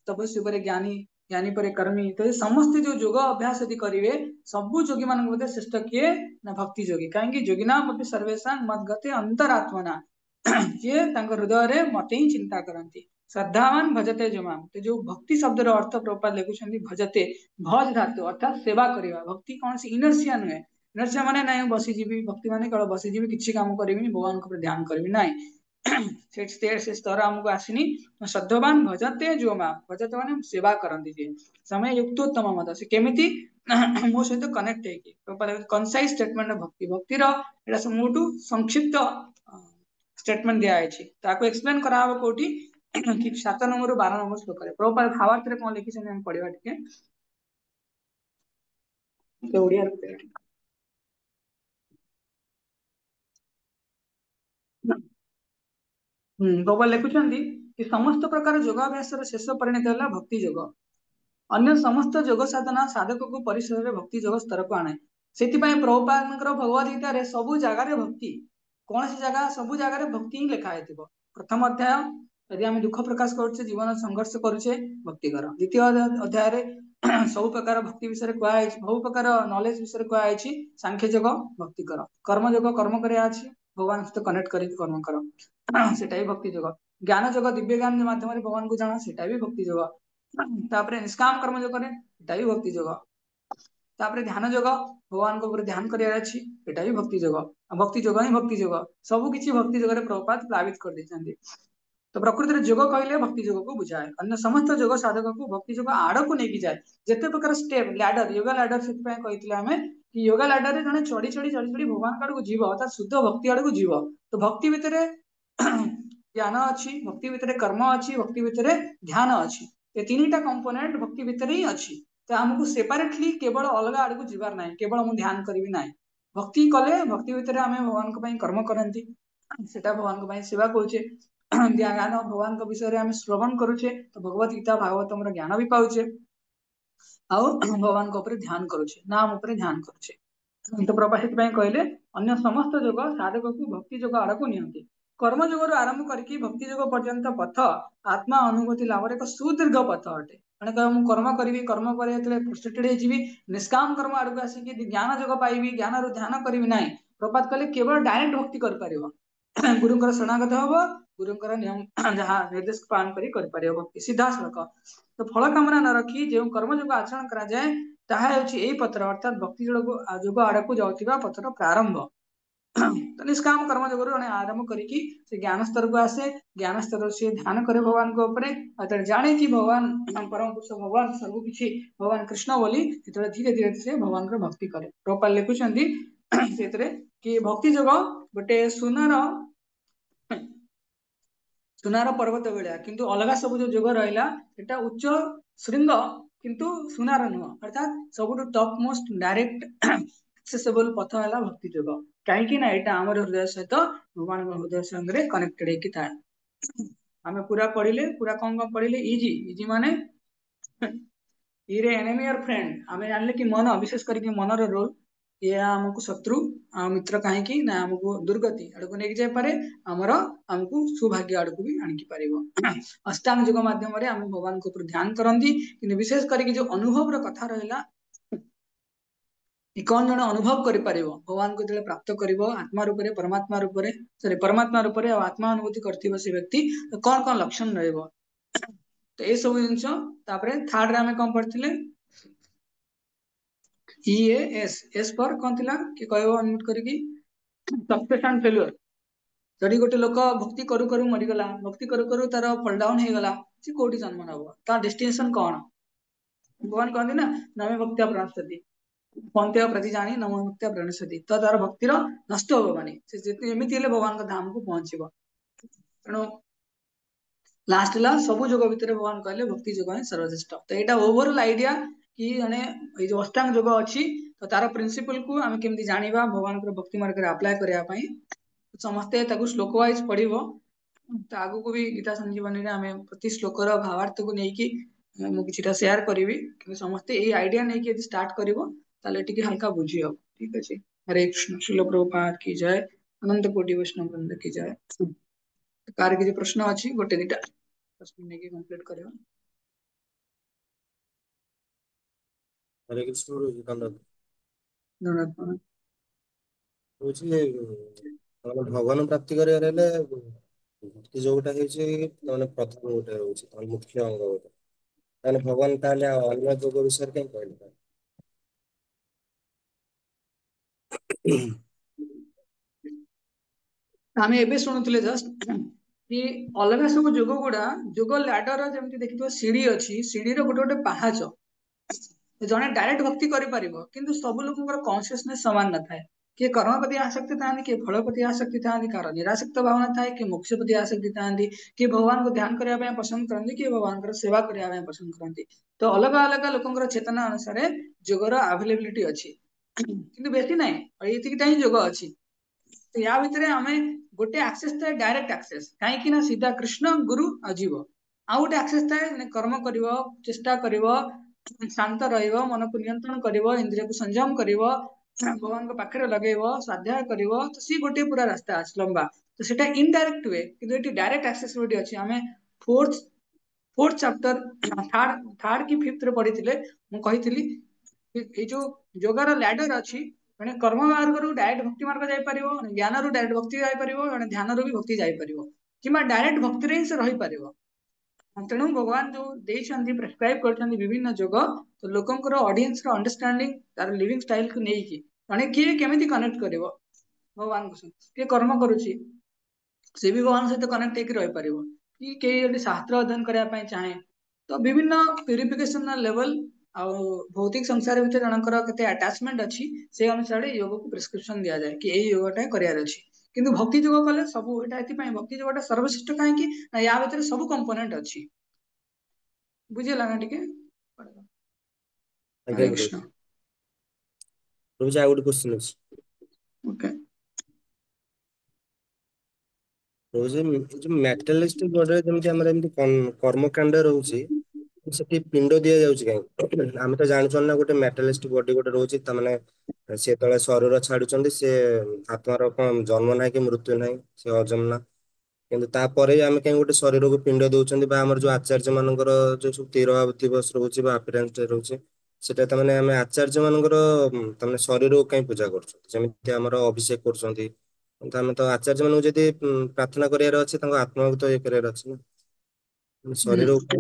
तपस्वी पर ज्ञानी ज्ञानी पर कर्मी तो ये समस्त जो योग अभ्यास यदि करिवे सब योगी मान मध्य श्रेष्ठ किए ना भक्ति योगी कहीं योगिना मत सर्वेशा मदगते अंतरात्मना जे हृदय रे मते ही चिंता करती श्रद्धावान भजते जमाम तो जो भक्ति शब्द अर्थ प्रभुपाद लिखुଛନ୍ତି भजते भज धातु अर्थात सेवा करवा भक्ति कौन सी इनर्सिया नुहे इनर्सिया माने नहीं बसीजी भक्ति माने केवल बसीजी किसी काम करी भगवान को ध्यान करी ना से स्तर आमको आसनी श्रद्धवान भजते जो माँ भजते माने सेवा करती जे समय युक्तोत्तम मत से केमिति मो सहित कनेक्ट है कनसाइज स्टेटमेंट भक्ति भक्तिर एटा मोटू संक्षिप्त स्टेटमेंट दिया ताको एक्सप्लेन करा हो कोठी कि 7 नंबर 12 नंबर श्लोक रे प्रभुपाद भावार्थ रे कोन लिखि हम पढिबा टिके तो ओडिया रे प्रभुपाद लिखुଛନ୍ତି कि समस्त प्रकार योगाभ्यास ର ଶେଷ ପରିଣତ ହେଲା भक्ति योग अन्य समस्त योग साधना साधक को परिसर रे भक्ति योग स्तर को आणे सेति पय प्रभुपादଙ୍କର भगवत गीता रे सब जगह रे भक्ति कौन सी जगह सब जगह रे भक्ति ही लिखा है प्रथम अध्याय यदि आम दुख प्रकाश करुचे जीवन संघर्ष करुचे भक्ति कर द्वितीय अध्याय सब प्रकार भक्ति विषय कहुई बहु प्रकार नॉलेज विषय कहुई सांख्य योग भक्ति कर कर्म योग कर्म करिया अछि भगवान सहित कनेक्ट करके कर्म कर सेटा भी भक्ति योग ज्ञान योग दिव्य ज्ञान माध्यम भगवान को जाना सेटा भी भक्ति योग तापरे निष्काम कर्म योग करे सेटा भी भक्ति योग तापरे ध्यान योग भगवान को ऊपर ध्यान करिया अछि एटा भी भक्ति योग भक्ति योग ही भक्ति योग सब किछि भक्ति योग रे प्रभुपाद प्लावित कर देछन्ती तो प्रकृति में योग कहले भक्ति योग को बुझाए अन्य समस्त योग साधक को भक्ति योग आड़ को लेकिन जाए जिते प्रकार स्टेप लैडर योगा लैडर से कहते आम कि योगा लैडर रे जने चढ़ी चढ़ी चढ़ी चढ़ी भगवान आड़ को जीव अर्थात शुद्ध भक्ति आड़ को जीव तो भक्ति भितर ज्ञान अच्छी भक्ति भितर कर्म अच्छी भक्ति भितर ध्यान अच्छी ये तीनटा कंपोनेंट भक्ति भितर ही अच्छी तो आमको सेपरेटली केवल अलग आड़ को जीवार ना केवल मुझे ध्यान करी ना भक्ति कले भक्ति भितर आम भगवान कर्म करती सेटा भगवान सेवा करुचे ज्ञान भगवान विषय में श्रवण करुचे तो भगवत गीता भागवतम ज्ञान भी पाचे आउ भगवान ध्यान करुचे नाम उपर ध्यान करुचे तो प्रभाषित कहले अन्य समस्त योग साधक को भक्ति योग आड़ को नियंती कर्म योग आरंभ करके भक्ति योग पर्यंत पथ आत्मा अनुभूति लाभ एक सुदीर्घ पथ अटे मैंने कह कर्म करी कर्म पर फ्रस्ट्रेटेड हो निष्काम कर्म आड़ को आसिक ज्ञान योग पाइबी ज्ञान रू ध्यान करी ना प्रपात कले केवल डायरेक्ट भक्ति कर गुरुंकर शरणागत हम गुरुंकर नियम जहाँ निर्देश पालन कर भक्ति सीधा सड़क तो फल कामना न रखी जो कर्मयोग आचरण कराए ताकि पथर अर्थात भक्ति योग आड़ को जाऊा पथर प्रारंभ तो निष्काम कर्म योग आरंभ करके ज्ञान स्तर को आसे ज्ञान स्तर से ध्यान करे भगवान को जाने कि भगवान परम पुरुष भगवान सबकि भगवान कृष्ण बोली धीरे धीरे से भगवान भक्ति करे प्रोपाल लिखुं कि भक्ति योग गोटे सुनार पर्वत भाया किंतु अलग सब जो योग रहा उच्च श्रृंग किंतु सुनार नुह अर्थात सब टॉप मोस्ट डायरेक्ट एक्सेसिबल पथ है भक्ति योग कहीं यहाँ आम हृदय सहित भगवान हृदय संगे कनेक्टेड होती था आम पूरा पढ़ले पूरा कौन कौन पढ़ले इजी इजी माने एनिमी और फ्रेंड आम जान कि मन विशेष करके मनर रोल ये आमको शत्रु मित्र कहीं ना आमको दुर्गति आड़ को लेकिन जापे आमर आमको सौभाग्य आड़ को भी आणिकी पार अष्टांग योग मध्यम आम भगवान को ध्यान करती कि विशेष करके जो अनुभव कथा रहा कौन जन अनुभव कर भगवान को जो प्राप्त कर आत्मा रूप परमात्मा रूप सॉरी परमात्मा रूप आत्मा अनुभूति कर व्यक्ति तो कौन कौन लक्षण रहा तो ये सब जिन थर्ड आम कौन पढ़ते एस पर कौन थी कि कह अनम्यूट करके सक्सेस एंड फेल्युअर जदि गोटे लोक भक्ति करू करू मरीगला भक्ति करू करू तार फल डाउन हो गला सी कोटी जन्म नब तार डेस्टिनेशन कौन भगवान कहते ना नामे भक्तिया प्राप्ति ପନ୍ଥେୟ ପ୍ରତି ଜାଣି ନମମୁକ୍ତ୍ୟା ପ୍रणश्यति ତ ତାର ଭକ୍ତିର ନଷ୍ଟ ହବନି, ସେ ଏମିତି ହେଲେ ଭଗବାନଙ୍କ ଧାମକୁ ପହଞ୍ଚିବ। ତେଣୁ ଲାଷ୍ଟ ହେଲା ସବୁ ଯୋଗ ଭିତରେ ଭଗବାନ କହିଲେ ଭକ୍ତି ଯୋଗ ହିଁ ସର୍ବଶ୍ରେଷ୍ଠ। ତ ଏଇଟା ଓଭରଅଲ୍ ଆଇଡିଆ କି ଜଣେ ଏଇ ଯୋଉ ଅଷ୍ଟାଙ୍ଗ ଯୋଗ ଅଛି ତ ତାର ପ୍ରିନ୍ସିପଲ କୁ ଆମେ କେମିତି ଜାଣିବା ଭଗବାନଙ୍କର ଭକ୍ତି ମାର୍ଗରେ ଆପ୍ଲାଏ କରିବା ପାଇଁ ସମସ୍ତେ ତାକୁ ଶ୍ଲୋକ ୱାଇଜ ପଢିବ। ତ ଆଗକୁ ବି ଗୀତା ସଞ୍ଜୀବନୀରେ ଆମେ ପ୍ରତି ଶ୍ଲୋକର ଭାବାର୍ଥକୁ ନେଇକି ମୁଁ କିଛିଟା ସେୟାର କରିବି, କିନ୍ତୁ ସମସ୍ତେ ଏଇ ଆଇଡିଆ ନେଇକି ଯଦି ଷ୍ଟାର୍ଟ କରିବ ତାହେଲେ ଟିକେ ହାଲକା ବୁଝି ହବ। ଠିକ ଅଛି, ହରେ କୃଷ୍ଣ, ଶିଲ ପ୍ରଭୁପାଦ କି ଜୟ, ଅନନ୍ତ କୋଟି ବୈଷ୍ଣବ ବୃନ୍ଦ କି ଜୟ। କାର କିଛି ପ୍ରଶ୍ନ ଅଛି? ଗୋଟେ ଦିଟା ପ୍ରଶ୍ନ ନେଇକି କମ୍ପ୍ଲିଟ କରିବା। ହରେ କୃଷ୍ଣ ଗୁରୁଜୀ, ଧନ୍ୟବାଦ। ଧନ୍ୟବାଦ। ହଉଛି ଆମର ଭଗବାନ ପ୍ରାପ୍ତି କରିବାର ହେଲେ ଭକ୍ତି ଯୋଉଟା ହେଇଛି ମାନେ ପ୍ରଥମ ଗୋଟେ ରହୁଛି ମୁଖ୍ୟ ଅଙ୍ଗ ଗୋଟେ, ତାହେଲେ ଭଗବାନ ତାହେଲେ ଆଉ ଅନ୍ୟ ଯୋଗ ବିଷୟରେ କାହିଁ କହିଲେ? ଆମେ ଏବେ ଶୁଣୁଥିଲେ ଜଷ୍ଟ କି ଅଲଗା ସବୁ ଯୋଗ ଗୁଡା, ଯୋଗ ଲ୍ୟାଡର ଯେମିତି ଦେଖିଥିବ ସିଢି ଅଛି, ସିଢିର ଗୋଟେ ଗୋଟେ ପାହାଚ। ଜଣେ ଡାଇରେକ୍ଟ ଭକ୍ତି କରିପାରିବ, କିନ୍ତୁ ସବୁ ଲୋକଙ୍କର କନସିୟସନେସ ସମାନ ନଥାଏ। କିଏ କର୍ମ ପ୍ରତି ଆସକ୍ତି ଥାନ୍ତି, କିଏ ଫଳ ପ୍ରତି ଆସକ୍ତି ଥାନ୍ତି, କାହାର ନିରାସକ୍ତ ଭାବନା ଥାଏ, କିଏ ମୋକ୍ଷ ପ୍ରତି ଆସକ୍ତି ଥାନ୍ତି, କିଏ ଭଗବାନଙ୍କୁ ଧ୍ୟାନ କରିବା ପାଇଁ ପସନ୍ଦ କରନ୍ତି, କିଏ ଭଗବାନଙ୍କର ସେବା କରିବା ପାଇଁ ପସନ୍ଦ କରନ୍ତି। ତ ଅଲଗା ଅଲଗା ଲୋକଙ୍କର ଚେତନା ଅନୁସାରେ ଯୋଗର ଆଭେଲେବିଲିଟି ଅଛି, କିନ୍ତୁ ବେଶୀ ନାହିଁ, ଏତିକିଟା ହିଁ ଯୋଗ ଅଛି। ତ ୟା ଭିତରେ ଆମେ ଗୋଟେ ଆକ୍ସେସ ଥାଏ ଡାଇରେକ୍ଟ ଆକ୍ସେସ, କାହିଁକି ନା ସିଧା କୃଷ୍ଣ ଗୁରୁ ଆଉ ଜୀବ। ଆଉ ଗୋଟେ ଆକ୍ସେସ ଥାଏ କର୍ମ କରିବ, ଚେଷ୍ଟା କରିବ, ଶାନ୍ତ ରହିବ, ମନକୁ ନିୟନ୍ତ୍ରଣ କରିବ, ଇନ୍ଦ୍ରିୟକୁ ସଂଯମ କରିବ, ଭଗବାନଙ୍କ ପାଖରେ ଲଗେଇବ, ସ୍ୱାଧ୍ୟାୟ କରିବ। ତ ସିଏ ଗୋଟେ ପୁରା ରାସ୍ତା ଅଛି ଲମ୍ବା। ତ ସେଟା ଇନଡାଇରେକ୍ଟ ହୁଏ, କିନ୍ତୁ ଏଠି ଡାଇରେକ୍ଟ ଆକ୍ସେସିବିଲିଟି ଅଛି। ଆମେ ଫୋର୍ଥ ଚାପ୍ଟର ଥାର୍ଡ କି ଫିଫ୍ଥରେ ପଢିଥିଲେ, ମୁଁ କହିଥିଲି ଏଇ ଯୋଉ ଯୋଗର ଲ୍ୟାଡର ଅଛି, ଜଣେ କର୍ମ ମାର୍ଗରୁ ଡାଇରେକ୍ଟ ଭକ୍ତି ମାର୍ଗ ଯାଇପାରିବ, ଜ୍ଞାନରୁ ଡାଇରେକ୍ଟ ଭକ୍ତି ଯାଇପାରିବ, ଜଣେ ଧ୍ୟାନରୁ ବି ଭକ୍ତି ଯାଇପାରିବ, କିମ୍ବା ଡାଇରେକ୍ଟ ଭକ୍ତିରେ ହିଁ ସେ ରହିପାରିବ। ତେଣୁ ଭଗବାନ ଯୋଉ ଦେଇଛନ୍ତି, ପ୍ରେସକ୍ରାଇବ କରିଛନ୍ତି ବିଭିନ୍ନ ଯୋଗ, ତ ଲୋକଙ୍କର ଅଡିଏନ୍ସର ଅଣ୍ଡରଷ୍ଟାଣ୍ଡିଂ, ତାର ଲିଭିଂ ଷ୍ଟାଇଲକୁ ନେଇକି ଜଣେ କିଏ କେମିତି କନେକ୍ଟ କରିବ ଭଗବାନଙ୍କ ସହିତ, କିଏ କର୍ମ କରୁଛି ସେ ବି ଭଗବାନଙ୍କ ସହିତ କନେକ୍ଟ ହେଇକି ରହିପାରିବ, କି କେହି ଯଦି ଶାସ୍ତ୍ର ଅଧ୍ୟୟନ କରିବା ପାଇଁ ଚାହେଁ, ତ ବିଭିନ୍ନ ପ୍ୟୁରିଫିକେସନ ଲେଭେଲ ଆଉ ଭୌତିକ ସଂସାର ଭିତରେ ଜଣଙ୍କର କେତେ ଆଟାଚମେଣ୍ଟ ଅଛି, ସେ ଅନୁସାରେ ଯୋଗକୁ ପ୍ରେସକ୍ରିପସନ ଦିଆଯାଏ କି ଏଇ ଯୋଗଟା କରିବାର ଅଛି। କିନ୍ତୁ ଭକ୍ତି ଯୋଗ କଲେ ସବୁ, ଏଇଟା ଏଥିପାଇଁ ଭକ୍ତି ଯୋଗଟା ସର୍ବଶ୍ରେଷ୍ଠ କାହିଁକି ନା ୟା ଭିତରେ ସବୁ କମ୍ପୋନେଣ୍ଟ ଅଛି। ବୁଝିହେଲା ନା ଟିକେ? ଆଜ୍ଞା ହରେ ଗୁରୁ, କୃଷ୍ଣ। ଗୁରୁଜୀ ଆଉ ଗୋଟେ କ୍ୱେଶ୍ଚନ ଅଛି। ଓକେ। ରହୁଛି ଯୋଉ ମ୍ୟାଟେରିଆଲିସ୍ଟିକ ବଡିରେ ଯେମିତି ଆମର ଏମିତି କର୍ମକାଣ୍ଡ ରହୁଛି, ସେଠି ପିଣ୍ଡ ଦିଆଯାଉଛି କାହିଁକି? ଆମେ ତ ଜାଣିଛୁ ନା ଗୋଟେ ମ୍ୟାଟେରିଆଲିସ୍ଟିକ ବଡି ଗୋଟେ ରହୁଛି, ତାମାନେ ସେ ଯେତେବେଳେ ଶରୀର ଛାଡୁଛନ୍ତି, ସେ ଆତ୍ମାର କଣ ଜନ୍ମ ନାହିଁ କି ମୃତ୍ୟୁ ନାହିଁ, ସେ ଅଜନ୍ମ। କିନ୍ତୁ ତାପରେ ଆମେ କାହିଁ ଗୋଟେ ଶରୀରକୁ ପିଣ୍ଡ ଦଉଛନ୍ତି, ବା ଆମର ଯୋଉ ଆଚାର୍ଯ୍ୟ ମାନଙ୍କର ଯୋଉ ସବୁ ତିରୋଭାବ ଦିବସ ରହୁଛି ବା ଆପିରାନ୍ସ ଡେ ରହୁଛି, ସେଟା ତାମାନେ ଆମେ ଆଚାର୍ଯ୍ୟ ମାନଙ୍କର ତାମାନେ ଶରୀରକୁ କାହିଁ ପୂଜା କରୁଛନ୍ତି? ଯେମିତି ଆମର ଅଭିଷେକ କରୁଛନ୍ତି, କିନ୍ତୁ ଆମେ ତ ଆଚାର୍ଯ୍ୟ ମାନଙ୍କୁ ଯଦି ପ୍ରାର୍ଥନା କରିବାର ଅଛି, ତାଙ୍କ ଆତ୍ମାକୁ ତ ଇଏ କରିବାର ଅଛି ନା, ଶରୀର ଉପରେ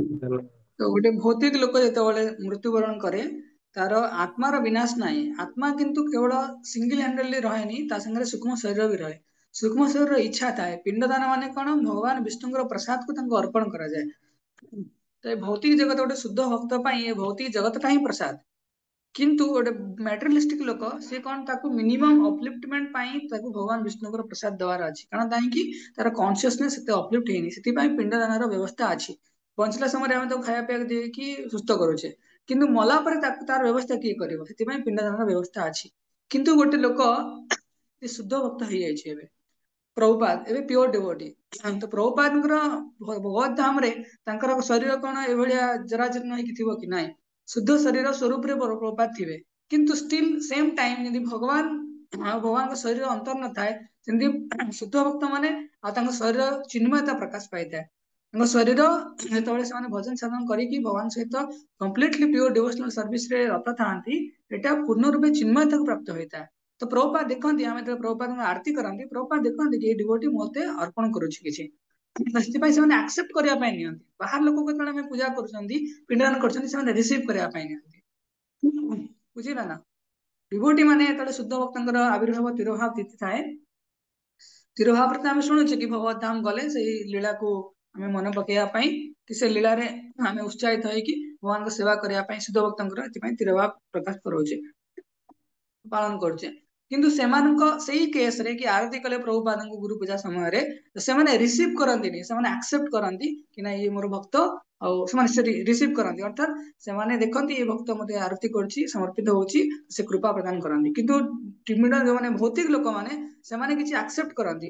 ତ ଗୋଟେ ଭୌତିକ ଲୋକ ଯେତେବେଳେ ମୃତ୍ୟୁବରଣ କରେ, ତାର ଆତ୍ମାର ବିନାଶ ନାହିଁ। ଆତ୍ମା କିନ୍ତୁ କେବଳ ସିଙ୍ଗଲ ହ୍ୟାଣ୍ଡେଡଲି ରହେନି, ତା ସାଙ୍ଗରେ ସୂକ୍ଷ୍ମ ଶରୀର ବି ରହେ। ସୂକ୍ଷ୍ମ ଶରୀରର ଇଚ୍ଛା ଥାଏ। ପିଣ୍ଡଦାନ ମାନେ କଣ? ଭଗବାନ ବିଷ୍ଣୁଙ୍କର ପ୍ରସାଦକୁ ତାଙ୍କୁ ଅର୍ପଣ କରାଯାଏ। ତ ଏ ଭୌତିକ ଜଗତ ଗୋଟେ ଶୁଦ୍ଧ ଭକ୍ତ ପାଇଁ ଏ ଭୌତିକ ଜଗତଟା ହିଁ ପ୍ରସାଦ। କିନ୍ତୁ ଗୋଟେ ମ୍ୟାଟେରିଆଲିଷ୍ଟିକ ଲୋକ, ସିଏ କଣ, ତାକୁ ମିନିମମ୍ ଅପଲିଫ୍ଟମେଣ୍ଟ ପାଇଁ ତାକୁ ଭଗବାନ ବିଷ୍ଣୁଙ୍କର ପ୍ରସାଦ ଦେବାର ଅଛି। କାରଣ କାହିଁକି? ତାର କନସିୟସନେସ ସେତେ ଅପଲିଫ୍ଟ ହେଇନି, ସେଥିପାଇଁ ପିଣ୍ଡଦାନର ବ୍ୟବସ୍ଥା ଅଛି। ବଞ୍ଚିଲା ସମୟରେ ଆମେ ତାକୁ ଖାଇବା ପିଇବାକୁ ଦେଇକି ସୁସ୍ଥ କରୁଛେ, କିନ୍ତୁ ମଲା ପରେ ତାକୁ ତାର ବ୍ୟବସ୍ଥା କିଏ କରିବ? ସେଥିପାଇଁ ପିଣ୍ଡଦାନର ବ୍ୟବସ୍ଥା ଅଛି। କିନ୍ତୁ ଗୋଟେ ଲୋକ ଶୁଦ୍ଧ ଭକ୍ତ ହେଇଯାଇଛି, ଏବେ ପ୍ରଭୁପାଦ ଏବେ ପିଓର ଡିଭୋଟି, ତ ପ୍ରଭୁପାଦଙ୍କର ଭଗବତ ଧାମରେ ତାଙ୍କର ଶରୀର କଣ ଏଭଳିଆ ଜରାଜୀର୍ଣ୍ଣ ହେଇକି ଥିବ କି? ନାହିଁ, ଶୁଦ୍ଧ ଶରୀର ସ୍ୱରୂପରେ ପ୍ରଭୁପାଦ ଥିବେ। କିନ୍ତୁ ଷ୍ଟିଲ୍ ସେମ ଟାଇମ ଯଦି ଭଗବାନ ଆଉ ଭଗବାନଙ୍କ ଶରୀର ଅନ୍ତର ନଥାଏ, ସେମିତି ଶୁଦ୍ଧ ଭକ୍ତ ମାନେ ଆଉ ତାଙ୍କ ଶରୀର ଚିନ୍ମୟତା ପ୍ରକାଶ ପାଇଥାଏ। ତାଙ୍କ ଶରୀର ଯେତେବେଳେ ସେମାନେ ଭଜନ ସାଧନ କରିକି ଭଗବାନ ସହିତ କମ୍ପ୍ଲିଟଲି ପିଓର ଡିଭୋସନାଲ ସର୍ଭିସରେ ରତ ଥାନ୍ତି, ଏଟା ପୂର୍ଣ୍ଣ ରୂପେ ଚିନ୍ମୟତାକୁ ପ୍ରାପ୍ତ ହୋଇଥାଏ। ତ ପ୍ରଭୁପାଦ ଦେଖନ୍ତି, ଆମେ ଯେତେବେଳେ ପ୍ରଭୁପାଦଙ୍କ ଆରତି କରନ୍ତି, ପ୍ରଭୁପାଦ ଦେଖନ୍ତି କି ଏଇ ଡିଭୋଟି ମତେ ଅର୍ପଣ କରୁଛି କିଛି, ସେଥିପାଇଁ ସେମାନେ ଆକ୍ସେପ୍ଟ କରିବା ପାଇଁ ନିଅନ୍ତି। ବାହାର ଲୋକଙ୍କୁ ଯେତେବେଳେ ଆମେ ପୂଜା କରୁଛନ୍ତି, ପିଣ୍ଡଦାନ କରୁଛନ୍ତି, ସେମାନେ ରିସିଭ କରିବା ପାଇଁ ନିଅନ୍ତି। ବୁଝିଲା ନା? ବିଭୂତି ମାନେ ଯେତେବେଳେ ଶୁଦ୍ଧ ଭକ୍ତଙ୍କର ଆବିର୍ଭାବ ତିରୋଭାବ ତିଥି ଥାଏ, ତିରୋଭାବରେ ତ ଆମେ ଶୁଣୁଛେ କି ଭଗବତ ଧାମ ଗଲେ ସେଇ ଲୀଳାକୁ ଆମେ ମନେ ପକେଇବା ପାଇଁ, କି ସେ ଲୀଳାରେ ଆମେ ଉତ୍ସାହିତ ହେଇକି ଭଗବାନଙ୍କ ସେବା କରିବା ପାଇଁ ଶୁଦ୍ଧ ଭକ୍ତଙ୍କର ଏଥିପାଇଁ ତିରୋଭାବ ପ୍ରକାଶ କରାଉଛି। पालन करछे किंतु सेमानक सेही केस रे कि आरती कले प्रभुपादଙ୍କୁ गुरु पूजा समय रे सेमाने रिसीव करंती नहीं सेमाने एक्सेप्ट करंती कि ना ये मोर भक्त ଆଉ ସେମାନେ ସେ ରିସିଭ କରନ୍ତି ଅର୍ଥାତ ସେମାନେ ଦେଖନ୍ତି ଏ ଭକ୍ତ ମତେ ଆରତି କରୁଛି ସମର୍ପିତ ହଉଛି ସେ କୃପା ପ୍ରଦାନ କରନ୍ତି କିନ୍ତୁ ଟିମିଡ ଯୋଉମାନେ ଭୌତିକ ଲୋକମାନେ ସେମାନେ କିଛି ଆକ୍ସେପ୍ଟ କରନ୍ତି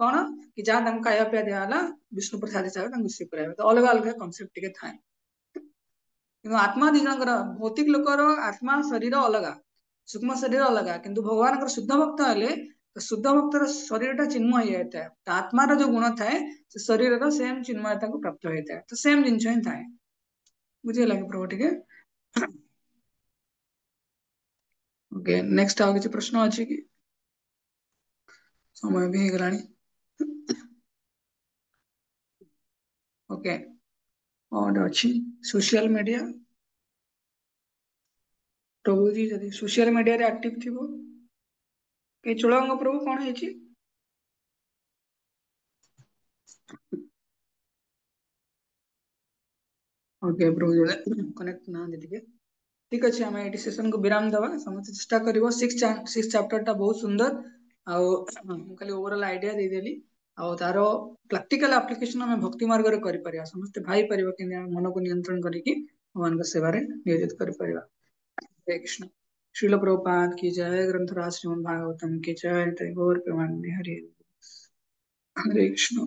କଣ କି ଯାହା ତାଙ୍କୁ ଖାଇବା ପିଇବା ଦିଆ ହେଲା ବିଷ୍ଣୁ ପ୍ରସାଦ ହିସାବରେ ତାଙ୍କୁ ରିସିଭ କରାଇବା ତ ଅଲଗା ଅଲଗା କନସେପ୍ଟ ଟିକେ ଥାଏ କିନ୍ତୁ ଆତ୍ମା ଦି ଜଣଙ୍କର ଭୌତିକ ଲୋକର ଆତ୍ମା ଶରୀର ଅଲଗା सूक्ष्म शरीर अलग किंतु भगवान शुद्ध भक्त हेले शुद्ध भक्तर शरीर टा चिन्मय हो जाता है आत्मार जो गुण थाए से शरीर सेम चिन्मयता को प्राप्त होता है तो सेम जिनस ही थाए बुझे लगे प्रभु टिके ओके नेक्स्ट आउ किसी प्रश्न अच्छी कि समय भी हो गलानी ओके और अच्छी सोशल मीडिया प्रभु जी जदि सोशल मीडिया रे एक्टिव थिबो के चोळंग प्रभु कोन हेची ओके प्रभु जी कनेक्ट ना दे ठीक है ठीक अच्छे आम ये सेशन को विराम दवा समस्त चेष्टा कर सिक्स चैप्टर टा बहुत सुंदर आउ खाली ओवरऑल आइडिया दे देली आउ तार प्रैक्टिकल एप्लीकेशन हम भक्ति मार्ग रे करि परिया समस्त भाई परिबा कि मन को नियंत्रण करिकि भगवान का सेवा रे नियोजित करि परिबा हरे कृष्ण श्रील प्रभुपाद की जय ग्रंथराज श्रीमद् भागवतम की जय गौर प्रेमानंद हरे हरे कृष्ण